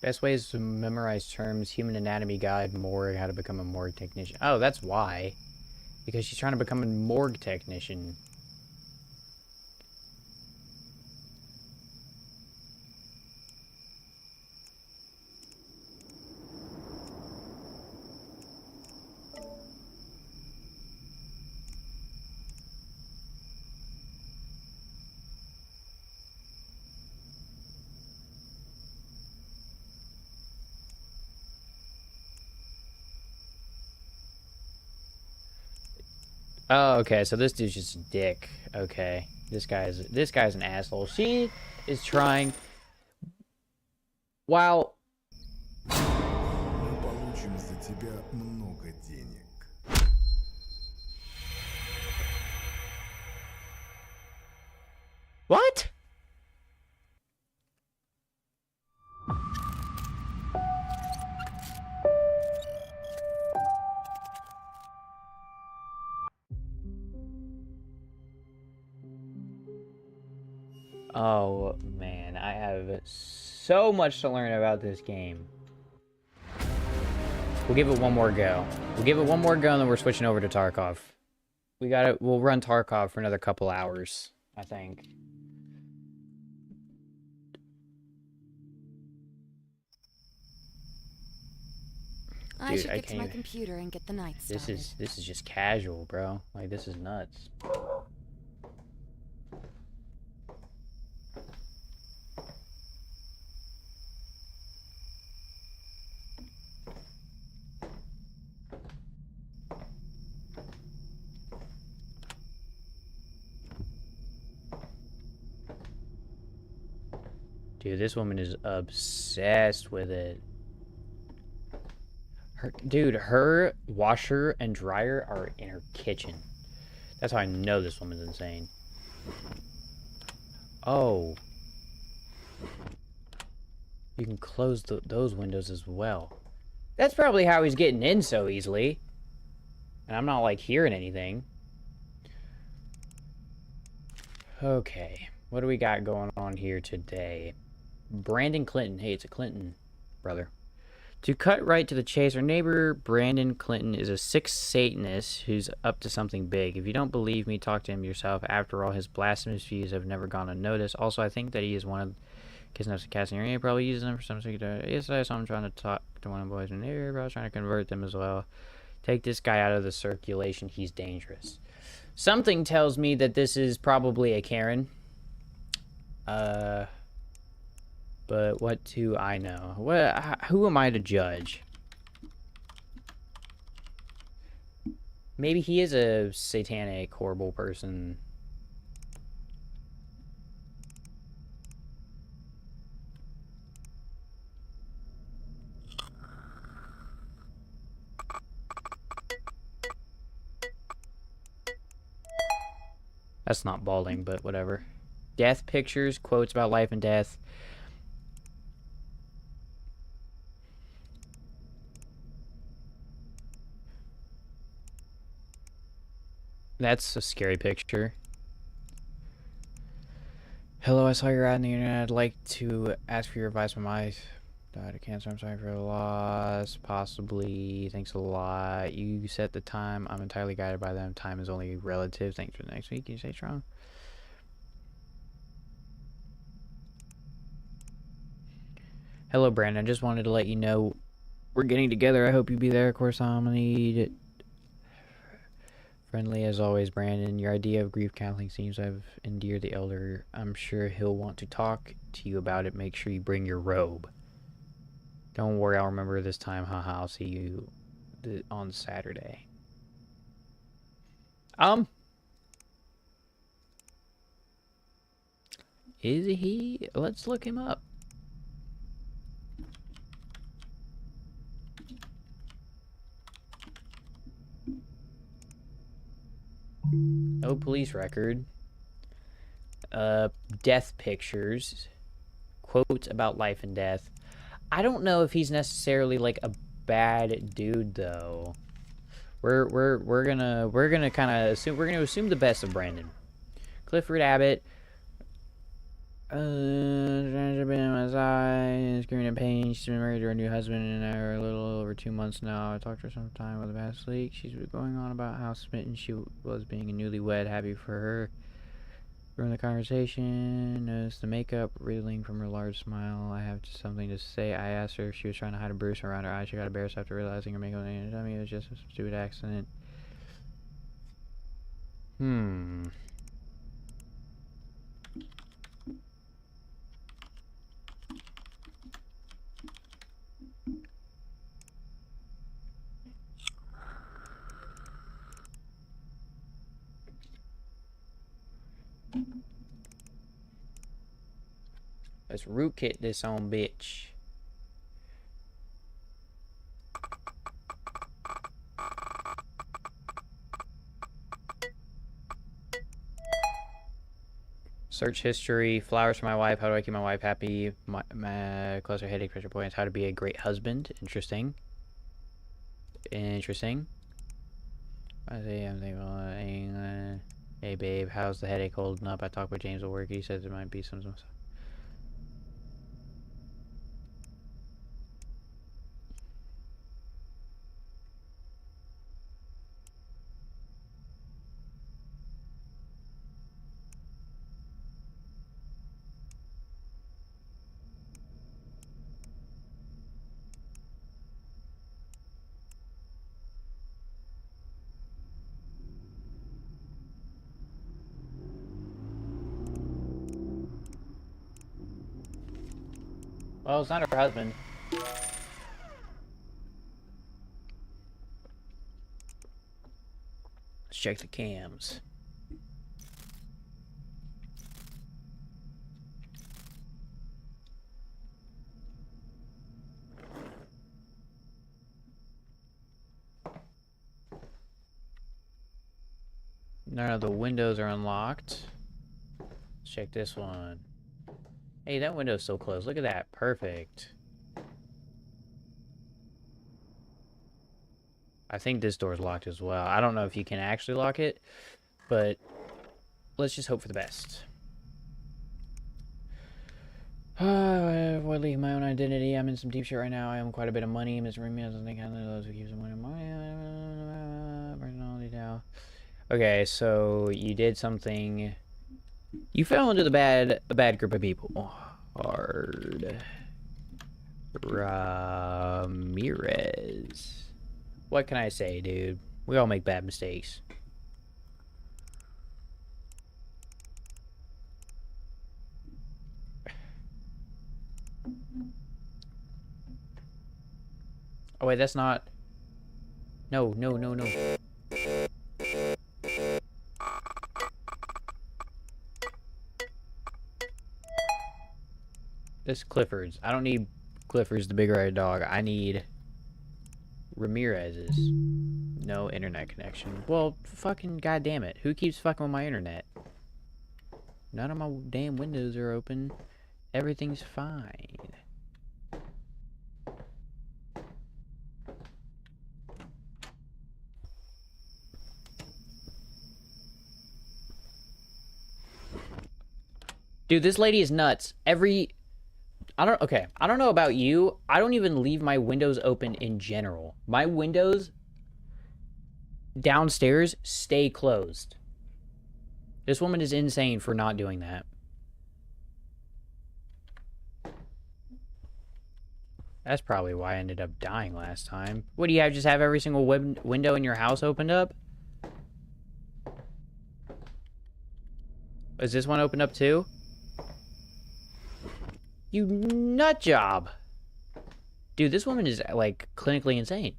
Best ways to memorize terms: Human Anatomy Guide, Morgue, How to Become a Morgue Technician. Oh, that's why. Because she's trying to become a morgue technician. Oh, okay, so this dude's just a dick. Okay. This guy's an asshole. She is trying. While Мы получим за тебя много денег. what? Oh man, I have so much to learn about this game. We'll give it one more go. We'll give it one more go, and then we're switching over to Tarkov. We'll run Tarkov for another couple hours, I think. I should I get to my can't- computer and get the night started. This is just casual, bro. Like, this is nuts. Dude, this woman is obsessed with it. Her washer and dryer are in her kitchen. That's how I know this woman's insane. Oh. You can close those windows as well. That's probably how he's getting in so easily. And I'm not, like, hearing anything. Okay. What do we got going on here today? Brandon Clinton. Hey, it's a Clinton brother. To cut right to the chase, our neighbor Brandon Clinton is a sick Satanist who's up to something big. If you don't believe me, talk to him yourself. After all, his blasphemous views have never gone unnoticed. Also, I think that he is one of Kissing Us and Casting He probably uses them for some sort of... Yesterday, I saw him trying to talk to one of the boys in the neighborhood. I was trying to convert them as well. Take this guy out of the circulation. He's dangerous. Something tells me that this is probably a Karen. But what do I know? Who am I to judge? Maybe he is a satanic, horrible person. That's not balding, but whatever. Death pictures, quotes about life and death. That's a scary picture. Hello, I saw your ad on the internet. I'd like to ask for your advice. My wife died of cancer. I'm sorry for the loss. Possibly. Thanks a lot. You set the time. I'm entirely guided by them. Time is only relative. Thanks for the next week. Can you stay strong? Hello, Brandon. I just wanted to let you know we're getting together. I hope you'll be there. Of course, I'm gonna need it. Friendly as always, Brandon. Your idea of grief counseling seems I've endeared the elder. I'm sure he'll want to talk to you about it. Make sure you bring your robe. Don't worry, I'll remember this time. Haha, I'll see you on Saturday. Is he? Let's look him up. No police record. Death pictures. Quotes about life and death. I don't know if he's necessarily like a bad dude though. We're gonna kind of assume the best of Brandon. Clifford Abbott. Been on my side, screaming in pain. She's been married to her new husband and are a little over 2 months now. I talked to her sometime with a past leak. She's been going on about how smitten she was being a newlywed. Happy for her. During the conversation, noticed the makeup reeling from her large smile. I have just something to say. I asked her if she was trying to hide a bruise around her eye. She got embarrassed after realizing her makeup didn't tell me it was just a stupid accident. Let's rootkit this on bitch. Search history. Flowers for my wife. How do I keep my wife happy? My closer headache pressure points. How to be a great husband. Interesting. Interesting. I say I'm thinking. Hey babe, how's the headache holding up? I talked with James at work. He says there might be some. Well, it's not her husband. Let's check the cams. None of the windows are unlocked. Let's check this one. Hey, that window's still closed. Look at that. Perfect. I think this door's locked as well. I don't know if you can actually lock it, but let's just hope for the best. Avoid leaking my own identity. I'm in some deep shit right now. I own quite a bit of money. Mr. Remy doesn't think I'm those who keep some money. Personality now. Okay, so you did something. You fell into a bad group of people. Hard. Ramirez. What can I say, dude? We all make bad mistakes. Oh wait, that's not. No. This Clifford's. I don't need Clifford's the big red dog. I need Ramirez's. No internet connection. Well, fucking goddamn it. Who keeps fucking with my internet? None of my damn windows are open. Everything's fine. Dude, this lady is nuts. I don't know about you. I don't even leave my windows open in general. My windows downstairs stay closed. This woman is insane for not doing that. That's probably why I ended up dying last time. What do you have? Just have every single window in your house opened up? Is this one opened up too? You nut job. Dude, this woman is like clinically insane.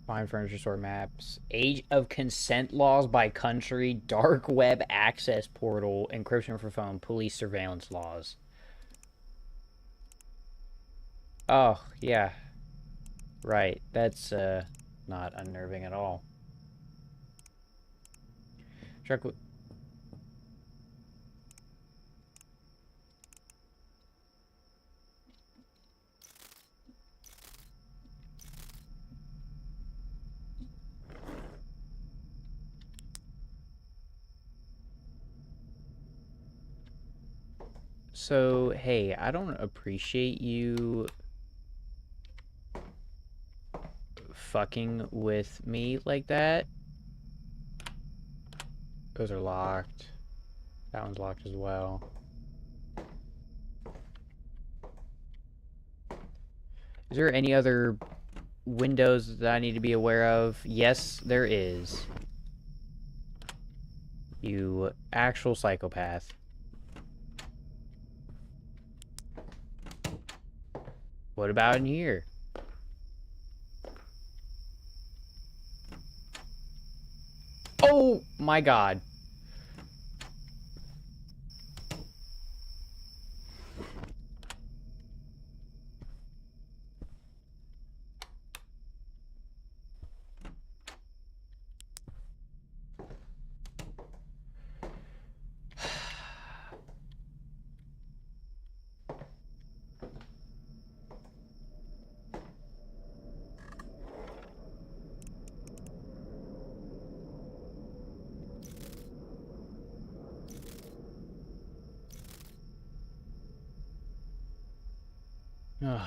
Find furniture store maps. Age of consent laws by country. Dark web access portal. Encryption for phone. Police surveillance laws. Oh, yeah. Right. That's, not unnerving at all. Check with... So, hey, I don't appreciate you fucking with me like that. Those are locked. That one's locked as well. Is there any other windows that I need to be aware of? Yes, there is. You actual psychopath. What about in here? Oh my god. Ugh.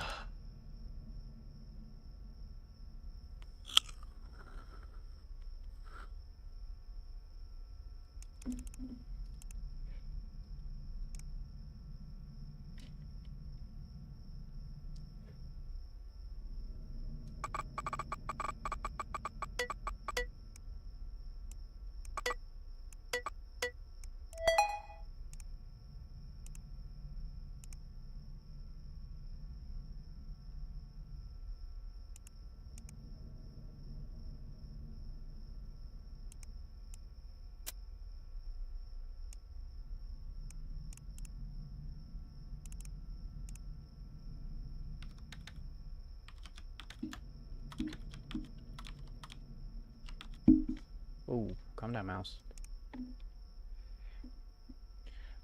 Oh, calm down, mouse.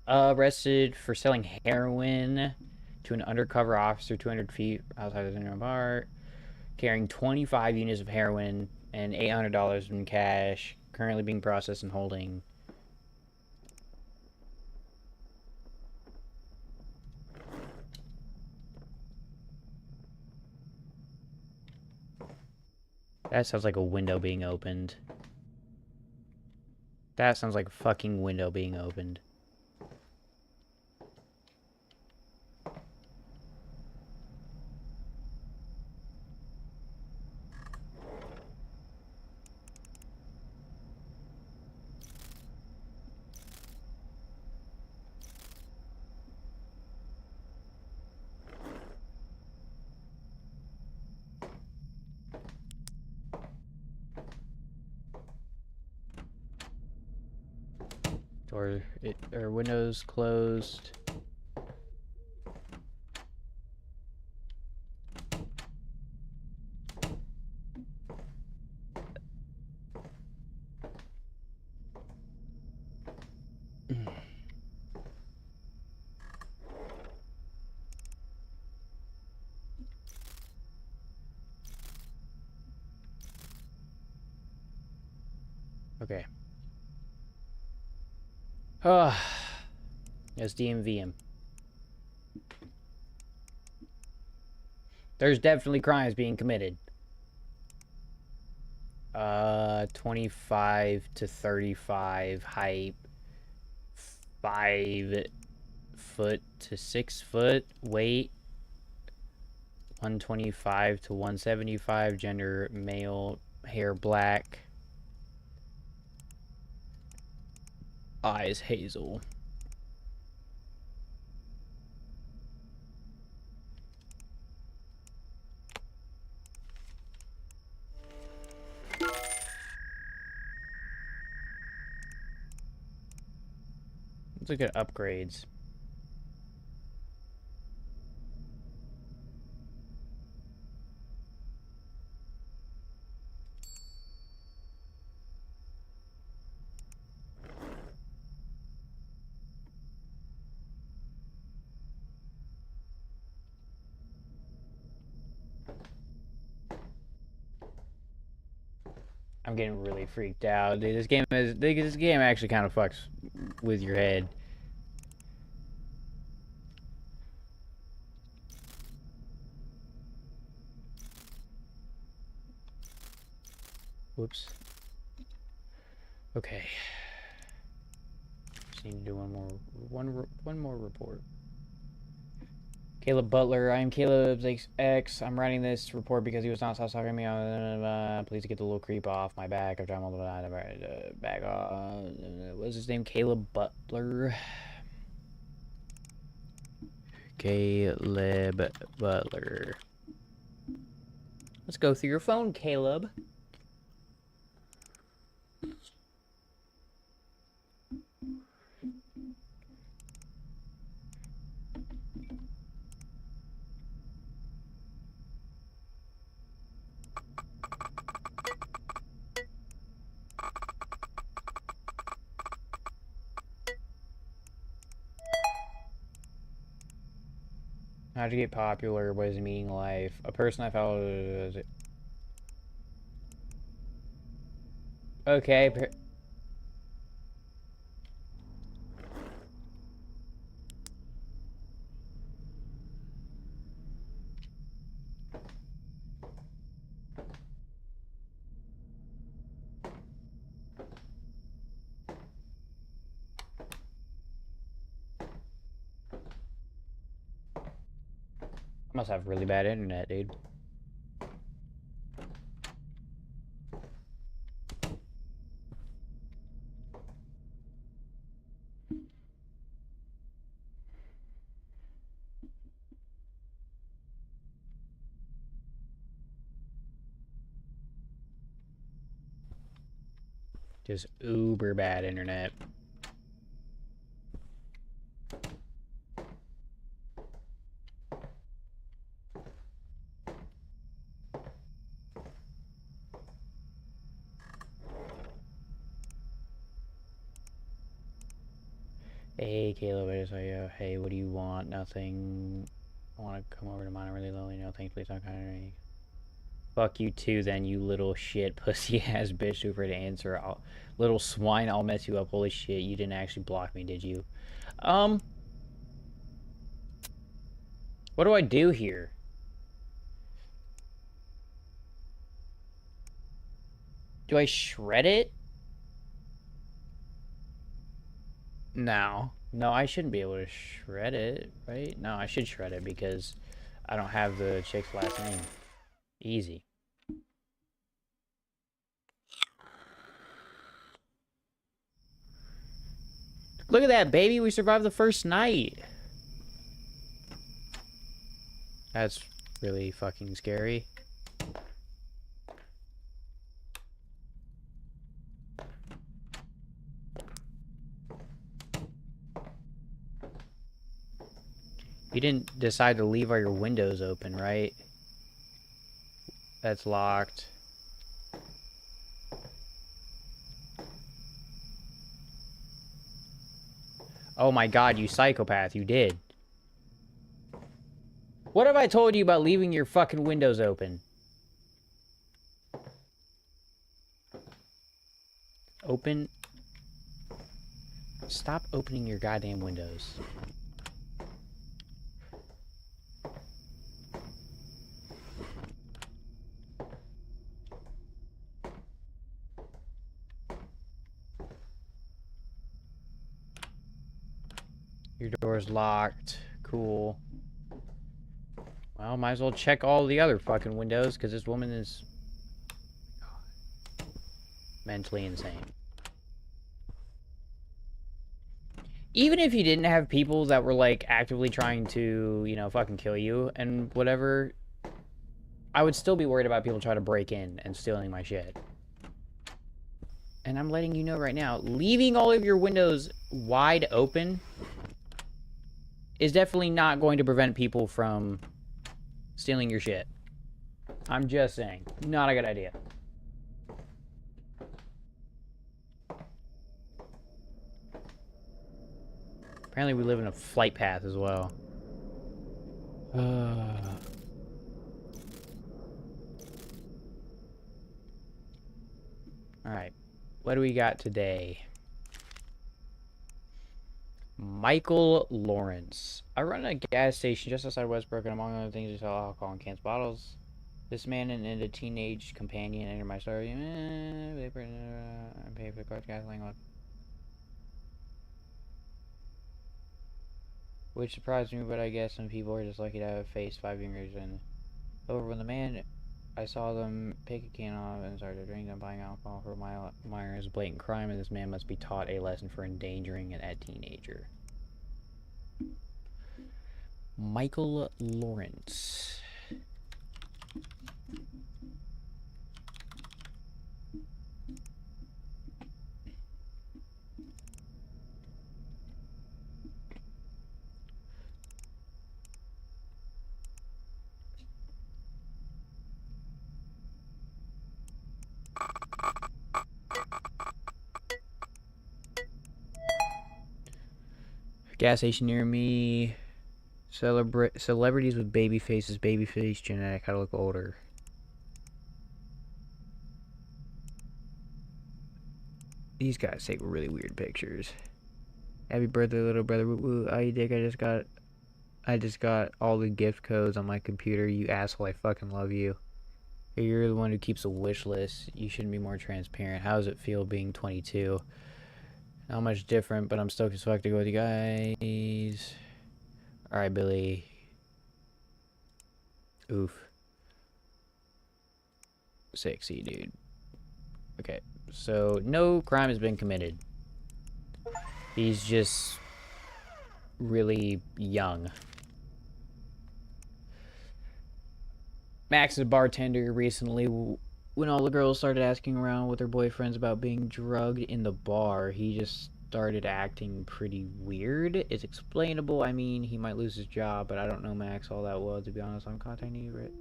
Arrested for selling heroin to an undercover officer 200 feet outside the center bar. Carrying 25 units of heroin and $800 in cash. Currently being processed and holding. That sounds like a window being opened. That sounds like a fucking window being opened. Or windows closed. Okay. Let's DMV him. There's definitely crimes being committed. 25 to 35 height. 5 foot to 6 foot weight. 125 to 175 gender male, hair black. Eyes hazel. Let's look at upgrades. I'm getting really freaked out. Dude, this game actually kind of fucks with your head. Whoops. Okay. Just need to do one more report. Caleb Butler. I am Caleb's ex. I'm writing this report because he was not stop talking to me. Please get the little creep off my back. I've tried multiple times. Back off. What's his name? Caleb Butler. Caleb Butler. Let's go through your phone, Caleb. How'd you get popular? What is meaning life? A person I followed. Okay. I must have really bad internet, dude. Just uber bad internet. Hey, Caleb, I just saw you. Hey, what do you want? Nothing. I want to come over to mine. I'm really lonely. No, thanks, please don't kind of. Fuck you too, then, you little shit, pussy ass bitch. Super to answer. Little swine, I'll mess you up. Holy shit, you didn't actually block me, did you? What do I do here? Do I shred it? No. No, I shouldn't be able to shred it, right? No, I should shred it because I don't have the chick's last name. Easy. Look at that, baby. We survived the first night. That's really fucking scary. You didn't decide to leave all your windows open, right? That's locked. Oh my god, you psychopath, you did. What have I told you about leaving your fucking windows open? Open. Stop opening your goddamn windows. Your door's locked. Cool. Well, might as well check all the other fucking windows, because this woman is mentally insane. Even if you didn't have people that were, like, actively trying to, you know, fucking kill you and whatever, I would still be worried about people trying to break in and stealing my shit. And I'm letting you know right now, leaving all of your windows wide open is definitely not going to prevent people from stealing your shit. I'm just saying. Not a good idea. Apparently we live in a flight path as well. Alright. What do we got today? Michael Lawrence. I run a gas station just outside Westbrook, and among other things, I sell alcohol in cans, bottles. This man and a teenage companion enter my store. They pay for the car's gasoline, which surprised me, but I guess some people are just lucky to have faced 5 fingers. And over when the man, I saw them pick a can off and started drinking and buying alcohol for minor is a blatant crime, and this man must be taught a lesson for endangering a teenager. Michael Lawrence. Gas station near me. Celebrities with baby faces, baby face genetic, how to look older. These guys take really weird pictures. Happy birthday, little brother. Woo woo. Oh, you dick. I just got all the gift codes on my computer. You asshole. I fucking love you. You're the one who keeps a wish list. You shouldn't be more transparent. How does it feel being 22? Not much different, but I'm stoked as fuck to go with you guys. Alright, Billy. Oof. Sexy, dude. Okay, so no crime has been committed. He's just really young. Max is a bartender recently. When all the girls started asking around with their boyfriends about being drugged in the bar, he just started acting pretty weird. It's explainable. I mean, he might lose his job, but I don't know Max all that well, to be honest. I'm contacting you, right?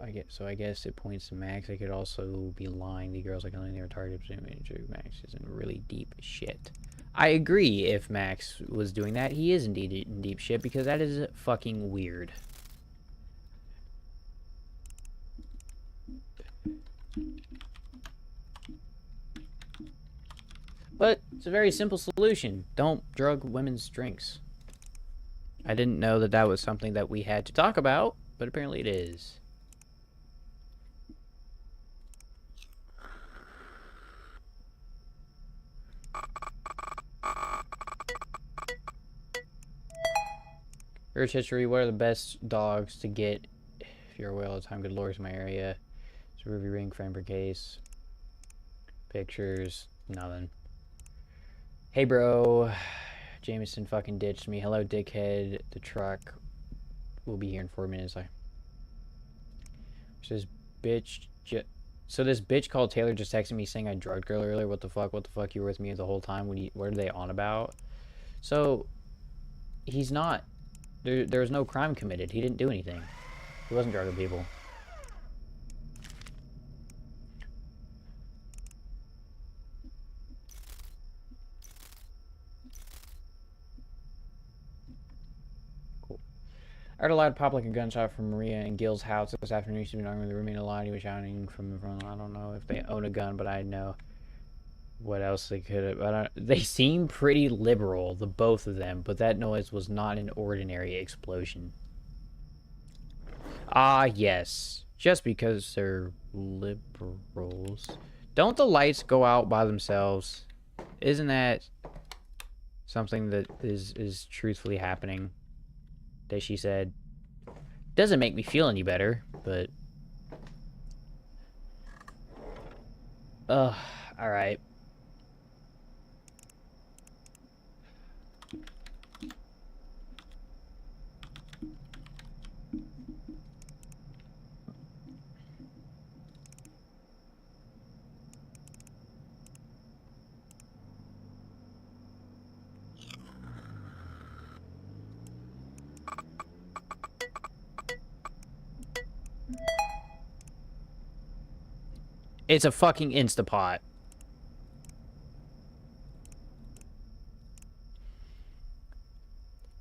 I guess it points to Max. I could also be lying. The girls like only they were targeted. Max is in really deep shit. I agree. If Max was doing that, he is indeed in deep shit, because that is fucking weird. But it's a very simple solution. Don't drug women's drinks. I didn't know that that was something that we had to talk about, but apparently it is. Search history. What are the best dogs to get if you're away all the time? Good lords in my area. It's a Ruby ring, frame per case. Pictures. Nothing. Hey, bro. Jameson fucking ditched me. Hello, dickhead. The truck will be here in 4 minutes. Says bitch. So this bitch called Taylor just texted me saying I drugged her earlier. What the fuck? What the fuck? You were with me the whole time. What are they on about? So he's not. There was no crime committed. He didn't do anything. He wasn't drugging people. Cool. I heard a loud pop like a gunshot from Maria and Gil's house this afternoon. She's been arguing with the roommate a lot. He was shouting from the front. I don't know if they own a gun, but I know what else they could have. But they seem pretty liberal, the both of them, but that noise was not an ordinary explosion. Ah, yes. Just because they're liberals. Don't the lights go out by themselves? Isn't that something that is truthfully happening? That she said. Doesn't make me feel any better, but... alright. It's a fucking Instapot.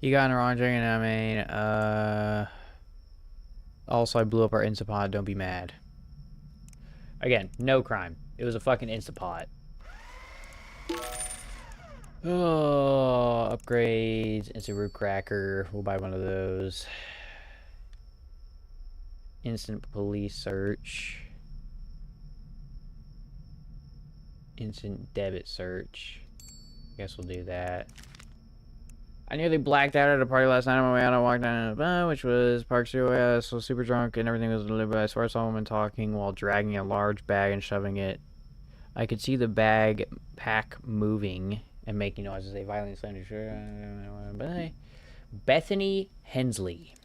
You got in the wrong chicken, I mean, also I blew up our Instapot, don't be mad. Again, no crime. It was a fucking Instapot. Oh, upgrades, instant root cracker, we'll buy one of those. Instant police search. Instant debit search. Guess we'll do that. I nearly blacked out at a party last night on my way out. I walked down in a bar, which was Park Street. I was so super drunk and everything was delivered. I swear I saw a woman talking while dragging a large bag and shoving it. I could see the bag pack moving and making noises. They violently slammed her. Bethany Hensley.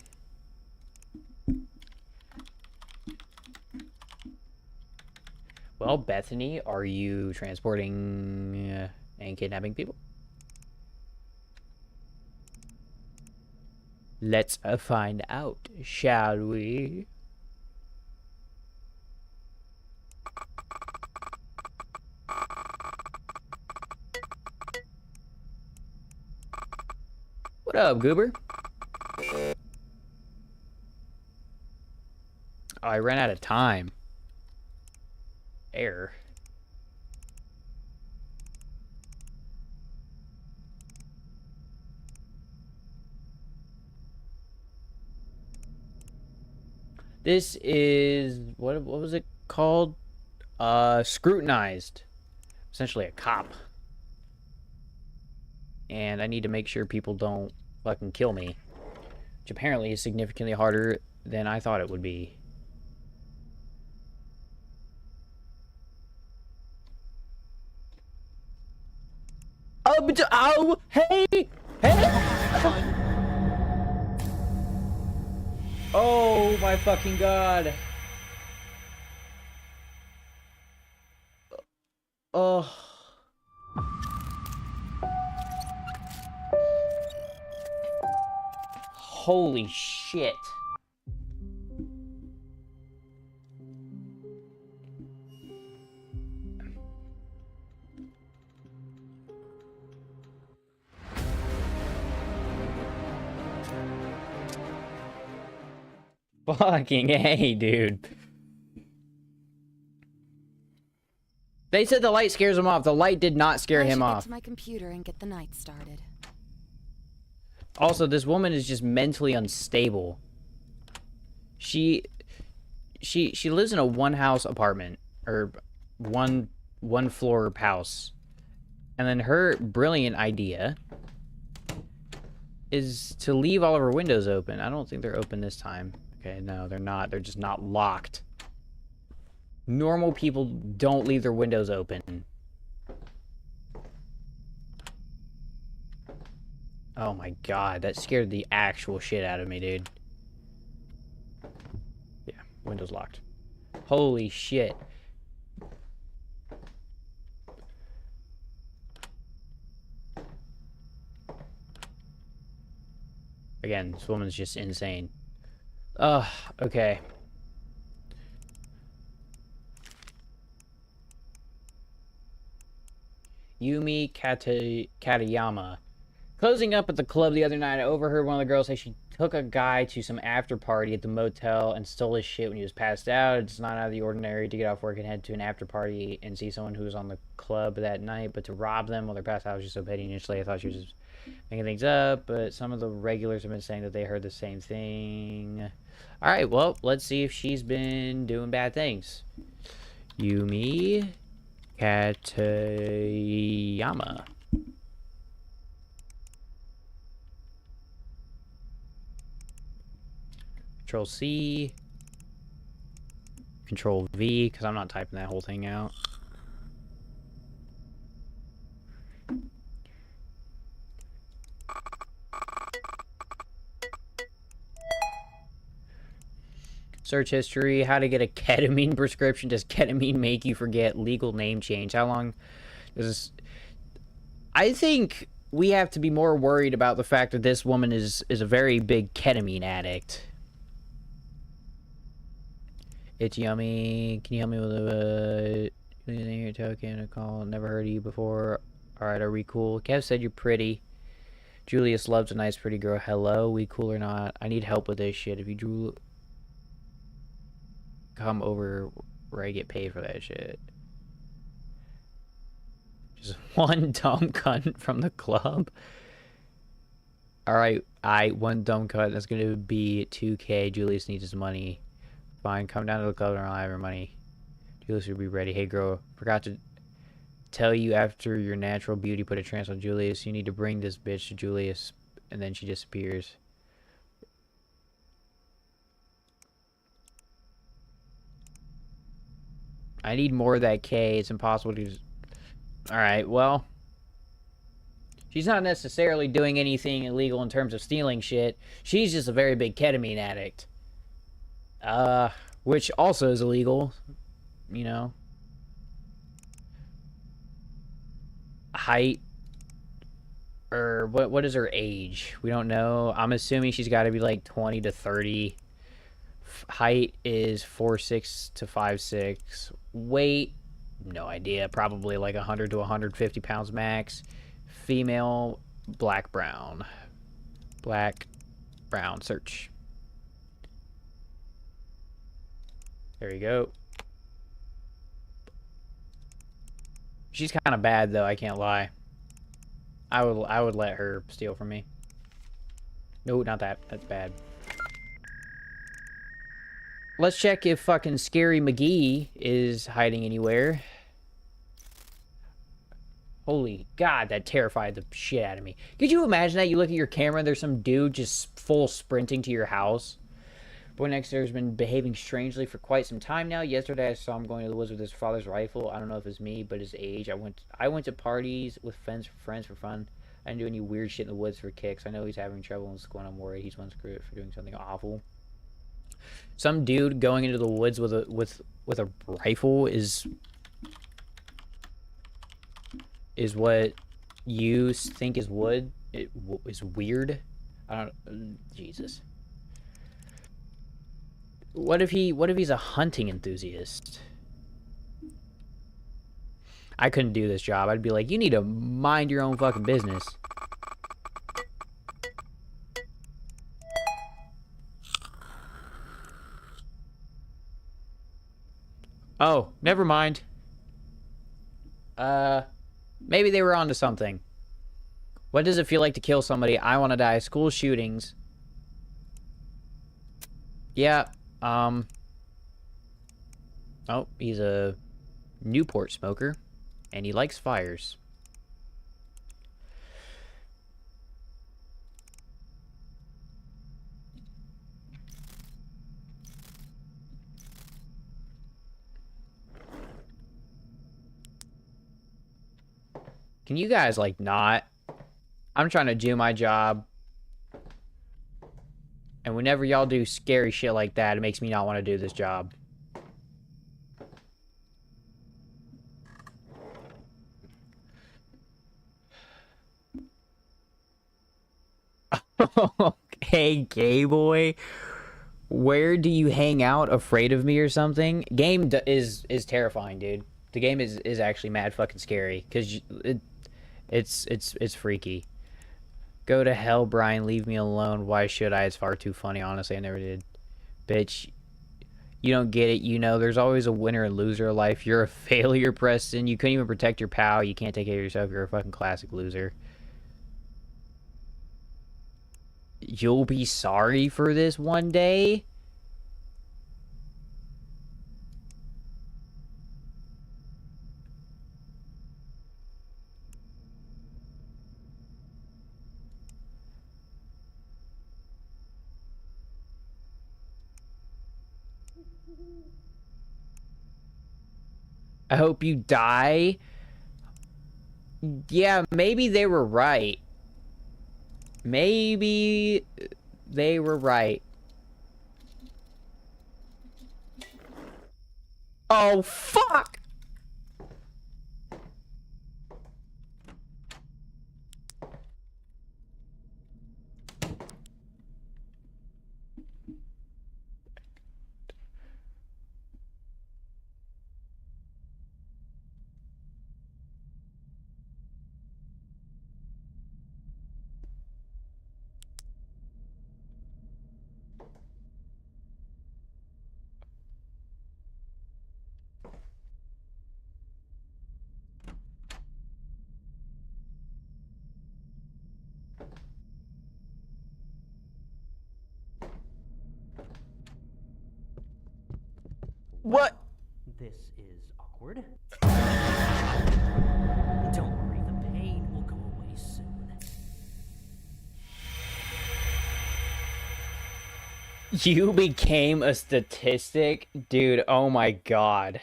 Well, Bethany, are you transporting and kidnapping people? Let's find out, shall we? What up, Goober? Oh, I ran out of time. Air. This is what was it called? Scrutinized. Essentially a cop. And I need to make sure people don't fucking kill me. Which apparently is significantly harder than I thought it would be. Oh, hey! Hey! Oh my fucking god. Oh. Holy shit. Fucking hey, dude. They said the light scares him off. The light did not scare him off. Get to my computer and get the night started. Also, this woman is just mentally unstable. She lives in a one-house apartment, or one floor house. And then her brilliant idea is to leave all of her windows open. I don't think they're open this time. Okay, no, they're not. They're just not locked. Normal people don't leave their windows open. Oh my god, that scared the actual shit out of me, dude. Yeah, windows locked. Holy shit. Again, this woman's just insane. Ugh, okay. Yumi Katayama. Closing up at the club the other night, I overheard one of the girls say she took a guy to some after party at the motel and stole his shit when he was passed out. It's not out of the ordinary to get off work and head to an after party and see someone who was on the club that night, but to rob them while they're passed out was just so petty. Initially, I thought she was just making things up, but some of the regulars have been saying that they heard the same thing. Alright, well, let's see if she's been doing bad things. Yumi Katayama. Control C. Control V, because I'm not typing that whole thing out. Search history. How to get a ketamine prescription. Does ketamine make you forget? Legal name change. How long does this... I think we have to be more worried about the fact that this woman is a very big ketamine addict. It's yummy. Can you help me with anything here? Token, a call. Never heard of you before. Alright, are we cool? Kev said you're pretty. Julius loves a nice pretty girl. Hello, we cool or not? I need help with this shit. If you drew... come over where I get paid for that shit. Just one dumb cunt from the club. Alright, one dumb cunt. That's gonna be 2K. Julius needs his money. Fine, come down to the club and I'll have your money. Julius will be ready. Hey girl, forgot to tell you after your natural beauty put a trance on Julius. You need to bring this bitch to Julius. And then she disappears. I need more of that K. It's impossible to... Alright, well... she's not necessarily doing anything illegal in terms of stealing shit. She's just a very big ketamine addict. Which also is illegal. You know. Height. Or what is her age? We don't know. I'm assuming she's got to be like 20 to 30. Height is 4'6" to 5'6". Weight, no idea. Probably like 100 to 150 pounds max. Female, black, brown. Black, brown. Search. There you go. She's kind of bad though, I can't lie. I would let her steal from me. No, not that. That's bad. Let's check if fucking Scary McGee is hiding anywhere. Holy God, that terrified the shit out of me. Could you imagine that? You look at your camera and there's some dude just full sprinting to your house. Boy next door has been behaving strangely for quite some time now. Yesterday I saw him going to the woods with his father's rifle. I don't know if it's me, but his age. I went to parties with friends for fun. I didn't do any weird shit in the woods for kicks. I know he's having trouble in school and I'm worried he's one screwed for doing something awful. Some dude going into the woods with a rifle is what you think is is weird. I don't. Jesus. What if he's a hunting enthusiast? I couldn't do this job. I'd be like, you need to mind your own fucking business. Oh, never mind. Maybe they were onto something. What does it feel like to kill somebody? I want to die. School shootings. Yeah, oh, he's a Newport smoker, and he likes fires. Can you guys, like, not? I'm trying to do my job. And whenever y'all do scary shit like that, it makes me not want to do this job. Okay, gay boy. Where do you hang out? Afraid of me or something? Game is terrifying, dude. The game is actually mad fucking scary because it's freaky. Go to hell, Brian. Leave me alone. Why should I? It's far too funny. Honestly, I never did. Bitch, you don't get it. You know, there's always a winner and loser in life. You're a failure, Preston. You couldn't even protect your pal. You can't take care of yourself. You're a fucking classic loser. You'll be sorry for this one day. I hope you die. Yeah, maybe they were right. Maybe they were right. Oh, fuck! What? This is awkward. Don't worry, the pain will go away soon. You became a statistic? Dude, oh my god.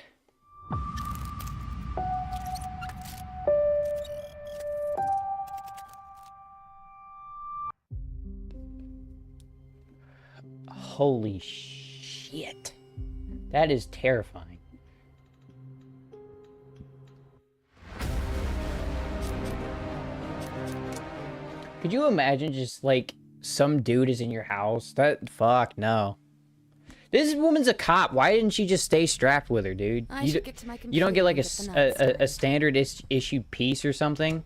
Holy shit. That is terrifying. Could you imagine just like some dude is in your house? Fuck no. This woman's a cop. Why didn't she just stay strapped with her, dude? I should get to my You don't get computer like and get the night a started. standard issue piece or something?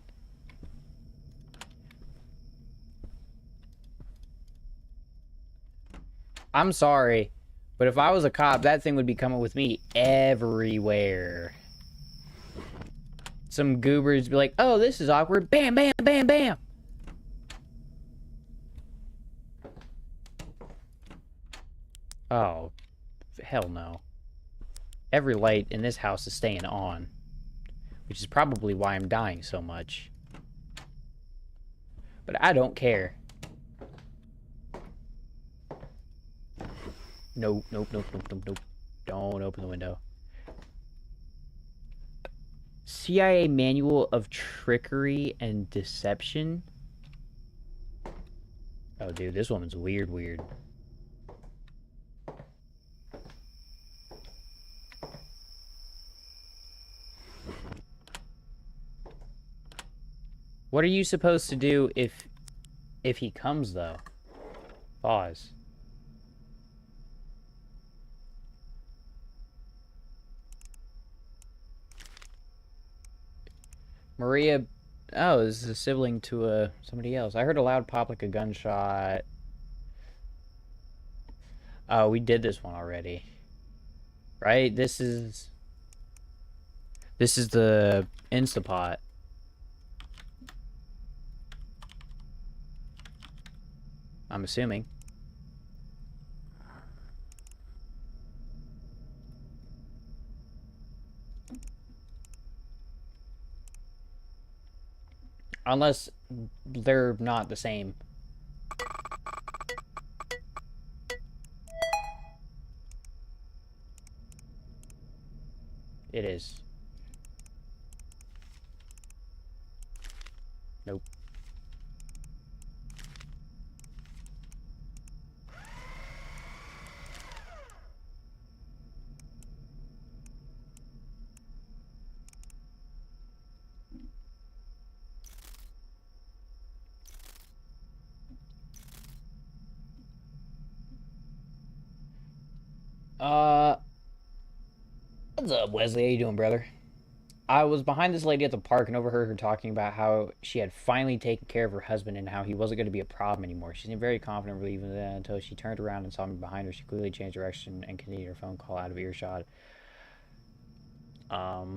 I'm sorry, but if I was a cop, that thing would be coming with me everywhere. Some goobers be like, oh, this is awkward. Bam, bam, bam, bam. Oh, hell no. Every light in this house is staying on, which is probably why I'm dying so much. But I don't care. Nope, nope, nope, nope, nope, nope. Don't open the window. CIA Manual of Trickery and Deception. Oh, dude, this woman's weird. What are you supposed to do if he comes, though? Pause. Maria, oh, this is a sibling to somebody else. I heard a loud pop like a gunshot. Oh, we did this one already. Right? This is the Instapot. I'm assuming. Unless they're not the same. It is. Nope. What's up, Wesley? How you doing, brother? I was behind this lady at the park and overheard her talking about how she had finally taken care of her husband and how he wasn't going to be a problem anymore. She seemed very confident leaving that until she turned around and saw me behind her. She clearly changed direction and continued her phone call out of earshot. I'd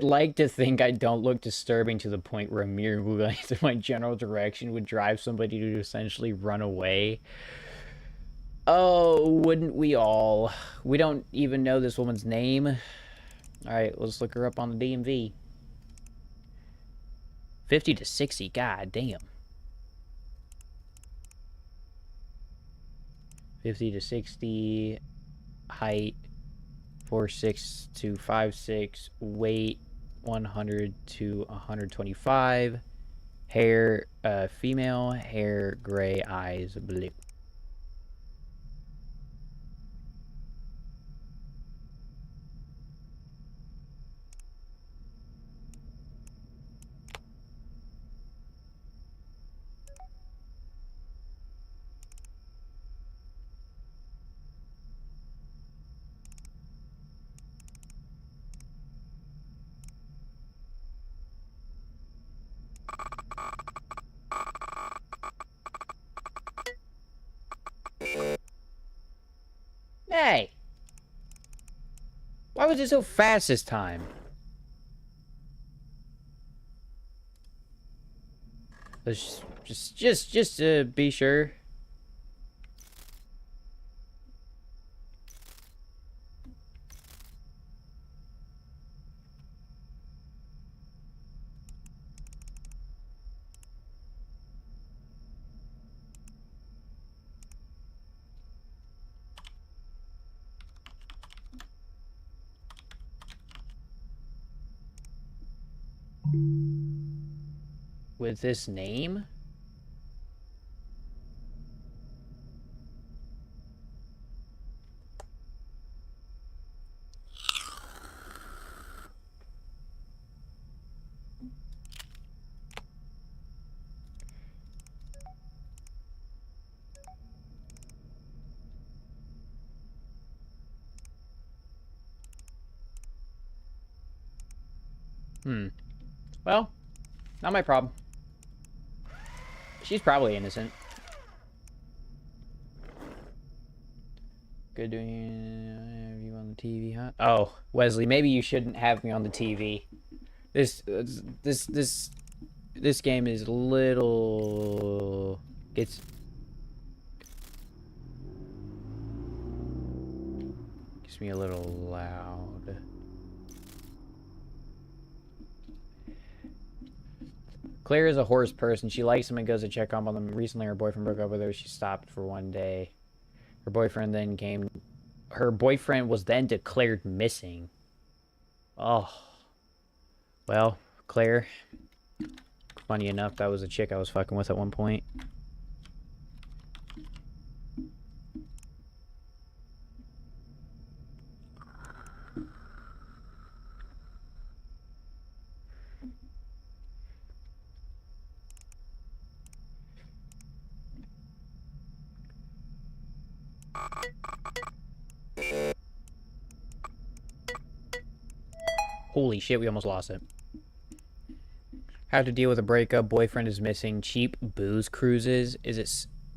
like to think I don't look disturbing to the point where a mere glance in my general direction would drive somebody to essentially run away. Oh, wouldn't we all? We don't even know this woman's name. Alright, let's look her up on the DMV. 50 to 60, god damn. 50 to 60, height 4'6" to 5'6", weight 100 to 125, hair female, hair gray, eyes blue. Hey! Why was it so fast this time? Let's just to be sure. with this name? Well, not my problem. She's probably innocent. Good doing you on the TV, huh? Oh, Wesley, maybe you shouldn't have me on the TV. This game is a little... Gets me a little loud. Claire is a horse person. She likes him and goes to check on them. Recently, her boyfriend broke up with her. She stopped for one day. Her boyfriend then came. Her boyfriend was then declared missing. Oh. Well, Claire. Funny enough, that was a chick I was fucking with at one point. Holy shit, we almost lost it. How to deal with a breakup. Boyfriend is missing. Cheap booze cruises. Is it...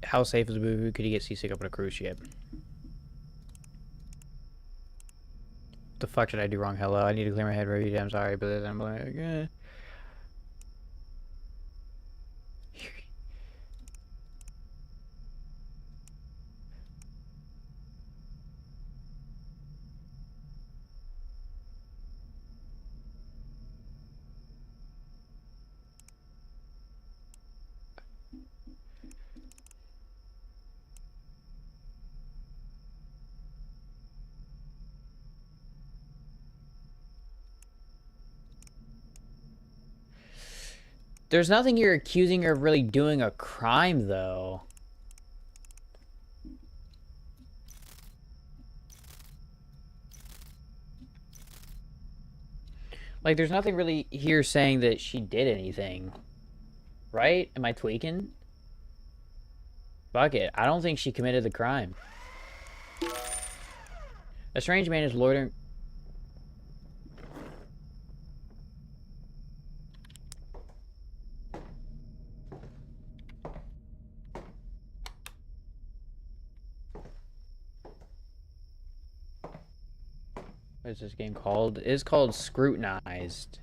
How safe is a booze? Could he get seasick up on a cruise ship? What the fuck did I do wrong? Hello, I need to clear my head. Review. I'm sorry, but I'm like... There's nothing you're accusing her of really doing a crime, though. Like, there's nothing really here saying that she did anything. Right? Am I tweaking? Fuck it. I don't think she committed the crime. A strange man is loitering... What is this game called? It is called Scrutinized.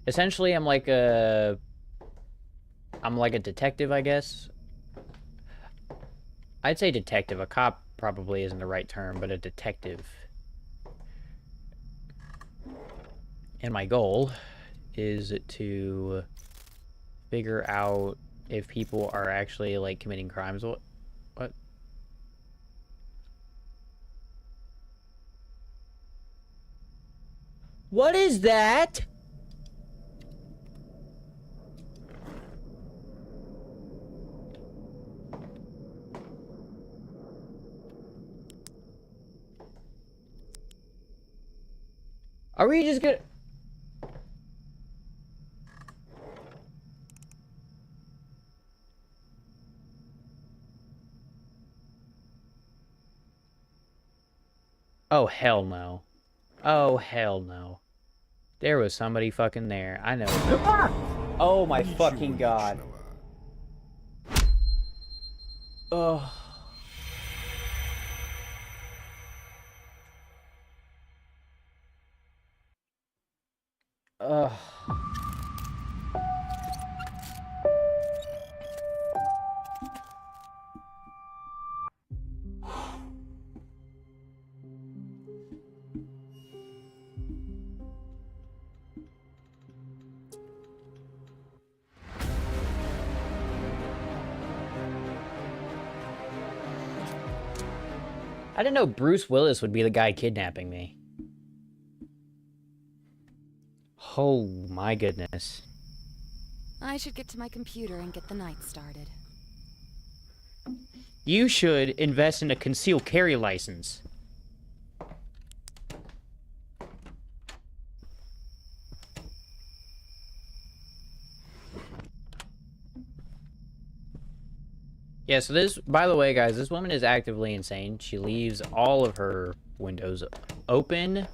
Essentially, I'm like a detective, I guess. I'd say detective. A cop probably isn't the right term, but a detective. And my goal is to figure out if people are actually, like, committing crimes. What? What is that? Are we just gonna... Oh, hell no. Oh, hell no. There was somebody fucking there. I know. Oh my fucking god. Oh. Ugh. I didn't know Bruce Willis would be the guy kidnapping me. Oh my goodness. I should get to my computer and get the night started. You should invest in a concealed carry license. Yeah, so this, by the way, guys, this woman is actively insane. She leaves all of her windows open,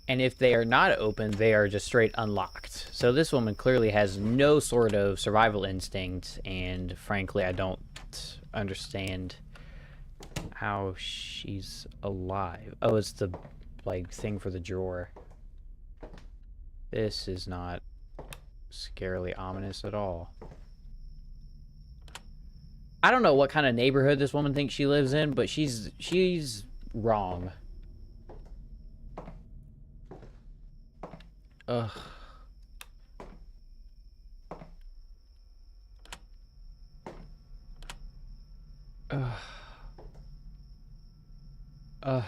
and if they are not open, they are just straight unlocked. So this woman clearly has no sort of survival instinct, and frankly, I don't understand how she's alive. Oh, it's the, like, thing for the drawer. This is not scarily ominous at all. I don't know what kind of neighborhood this woman thinks she lives in, but she's wrong. Ugh. Ugh. Ugh.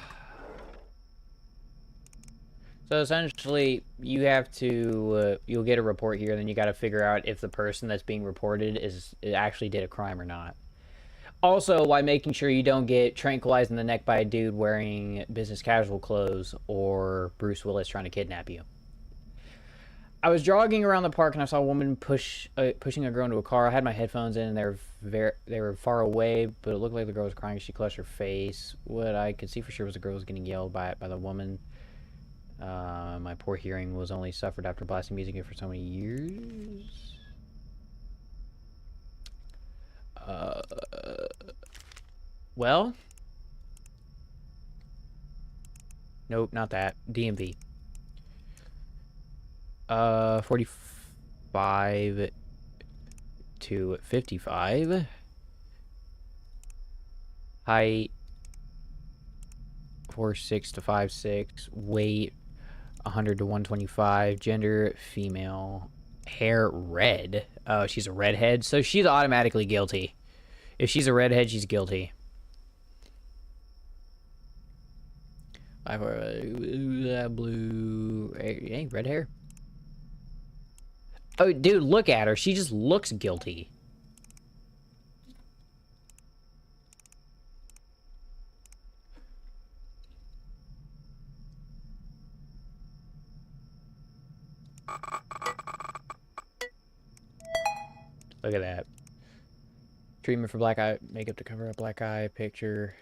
So essentially, you have to, you'll get a report here, then you gotta figure out if the person that's being reported actually did a crime or not. Also, while making sure you don't get tranquilized in the neck by a dude wearing business casual clothes or Bruce Willis trying to kidnap you. I was jogging around the park and I saw a woman pushing a girl into a car. I had my headphones in and they were far away, but it looked like the girl was crying. She clutched her face. What I could see for sure was the girl was getting yelled by the woman. My poor hearing was only suffered after blasting music for so many years. Well, nope, not that. DMV. 45 to 55. Height 4'6" to 5'6". Weight 100 to 125. Gender female. Hair red. Oh, she's a redhead, so she's automatically guilty. If she's a redhead, she's guilty. Blue. Hey, red hair. Oh, dude, look at her. She just looks guilty. Look at that. Treatment for black eye. Makeup to cover up black eye. Picture.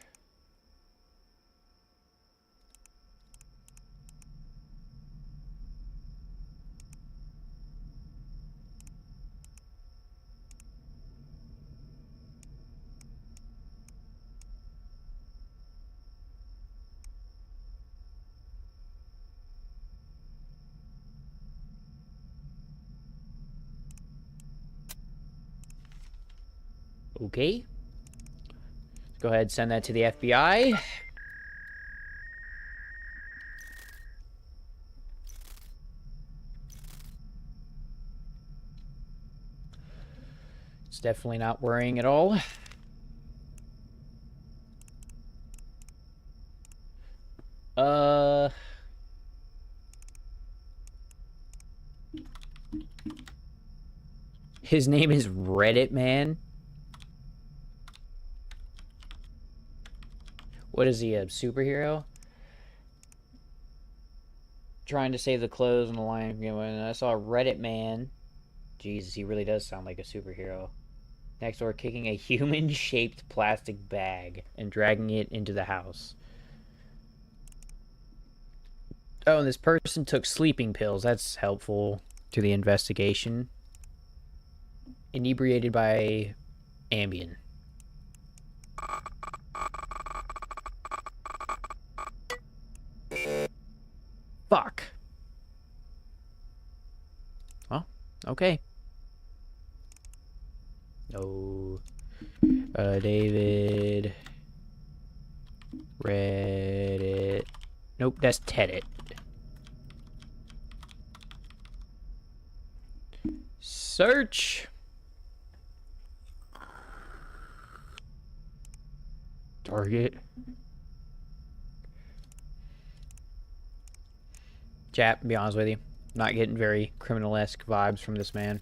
Okay. Let's go ahead and send that to the FBI. It's definitely not worrying at all. His name is Reddit Man. What is he, a superhero? Trying to save the clothes and the lion. I saw a Reddit Man. Jesus, he really does sound like a superhero. Next door, kicking a human-shaped plastic bag and dragging it into the house. Oh, and this person took sleeping pills. That's helpful to the investigation. Inebriated by Ambien. Fuck. Well, okay. No. David. Reddit. Nope, that's Teddit. Search. Target. Chat, to be honest with you, not getting very criminal-esque vibes from this man.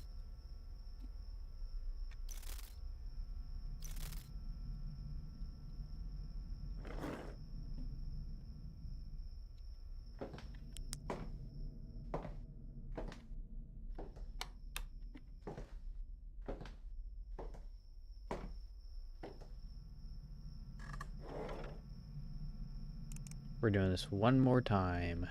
We're doing this one more time.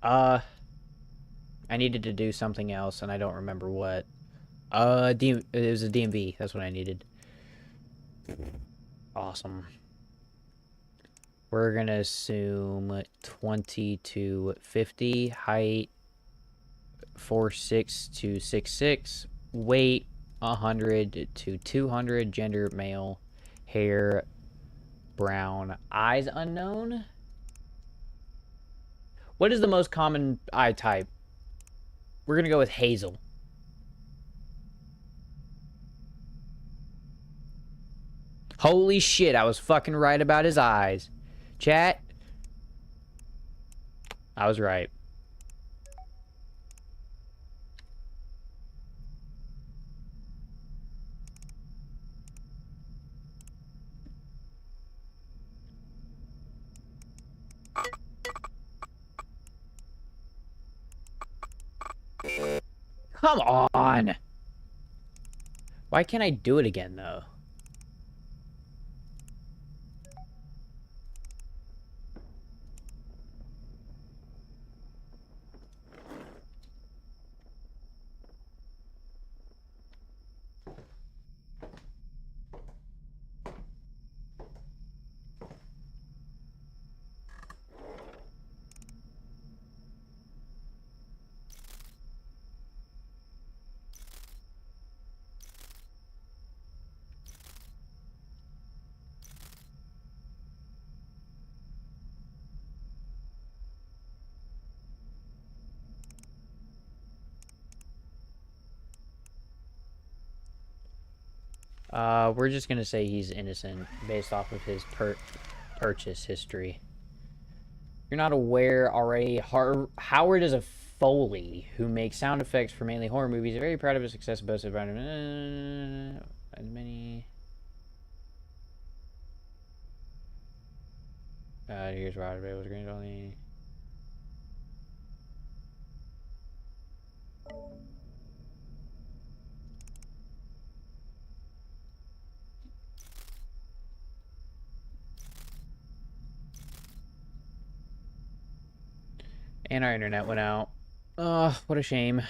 I needed to do something else, and I don't remember what. It was a DMV. That's what I needed. Awesome. We're gonna assume 20 to 50, height 4'6" to 6'6", weight 100 to 200, gender male, hair brown, eyes unknown. What is the most common eye type? We're gonna go with hazel. Holy shit, I was fucking right about his eyes. Chat. I was right. Come on! Why can't I do it again, though? We're just gonna say he's innocent based off of his purchase history. You're not aware already. Howard is a Foley who makes sound effects for mainly horror movies. Very proud of his success, boasted about many. Here's Robert Bale was great only. And our internet went out. What a shame.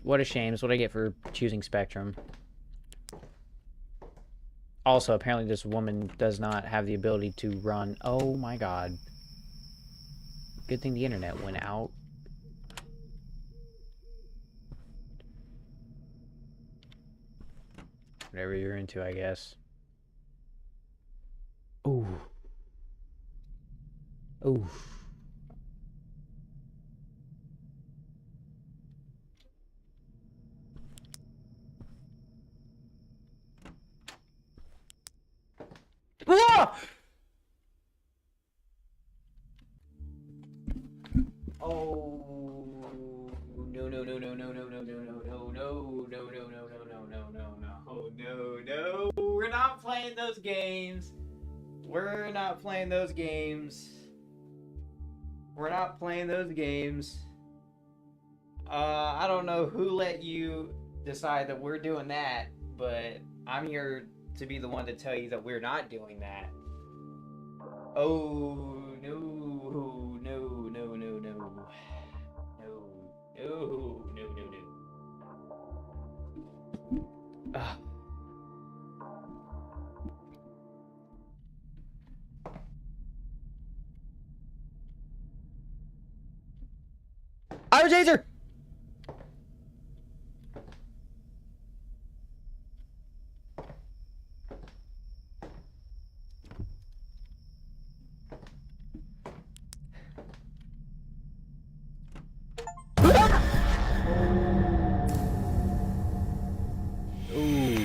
What a shame. It's what I get for choosing Spectrum. Also, apparently this woman does not have the ability to run. Oh my god. Good thing the internet went out. Whatever you're into, I guess. Ooh. Ooh. Ah! Oh no no no no no no no no no no no no no no no no no no no! We're not playing those games. We're not playing those games. We're not playing those games. I don't know who let you decide that we're doing that, but I'm here to be the one to tell you that we're not doing that. Oh no no no no no no no no no. Irish Taser! Ooh.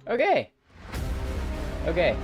Okay. Okay.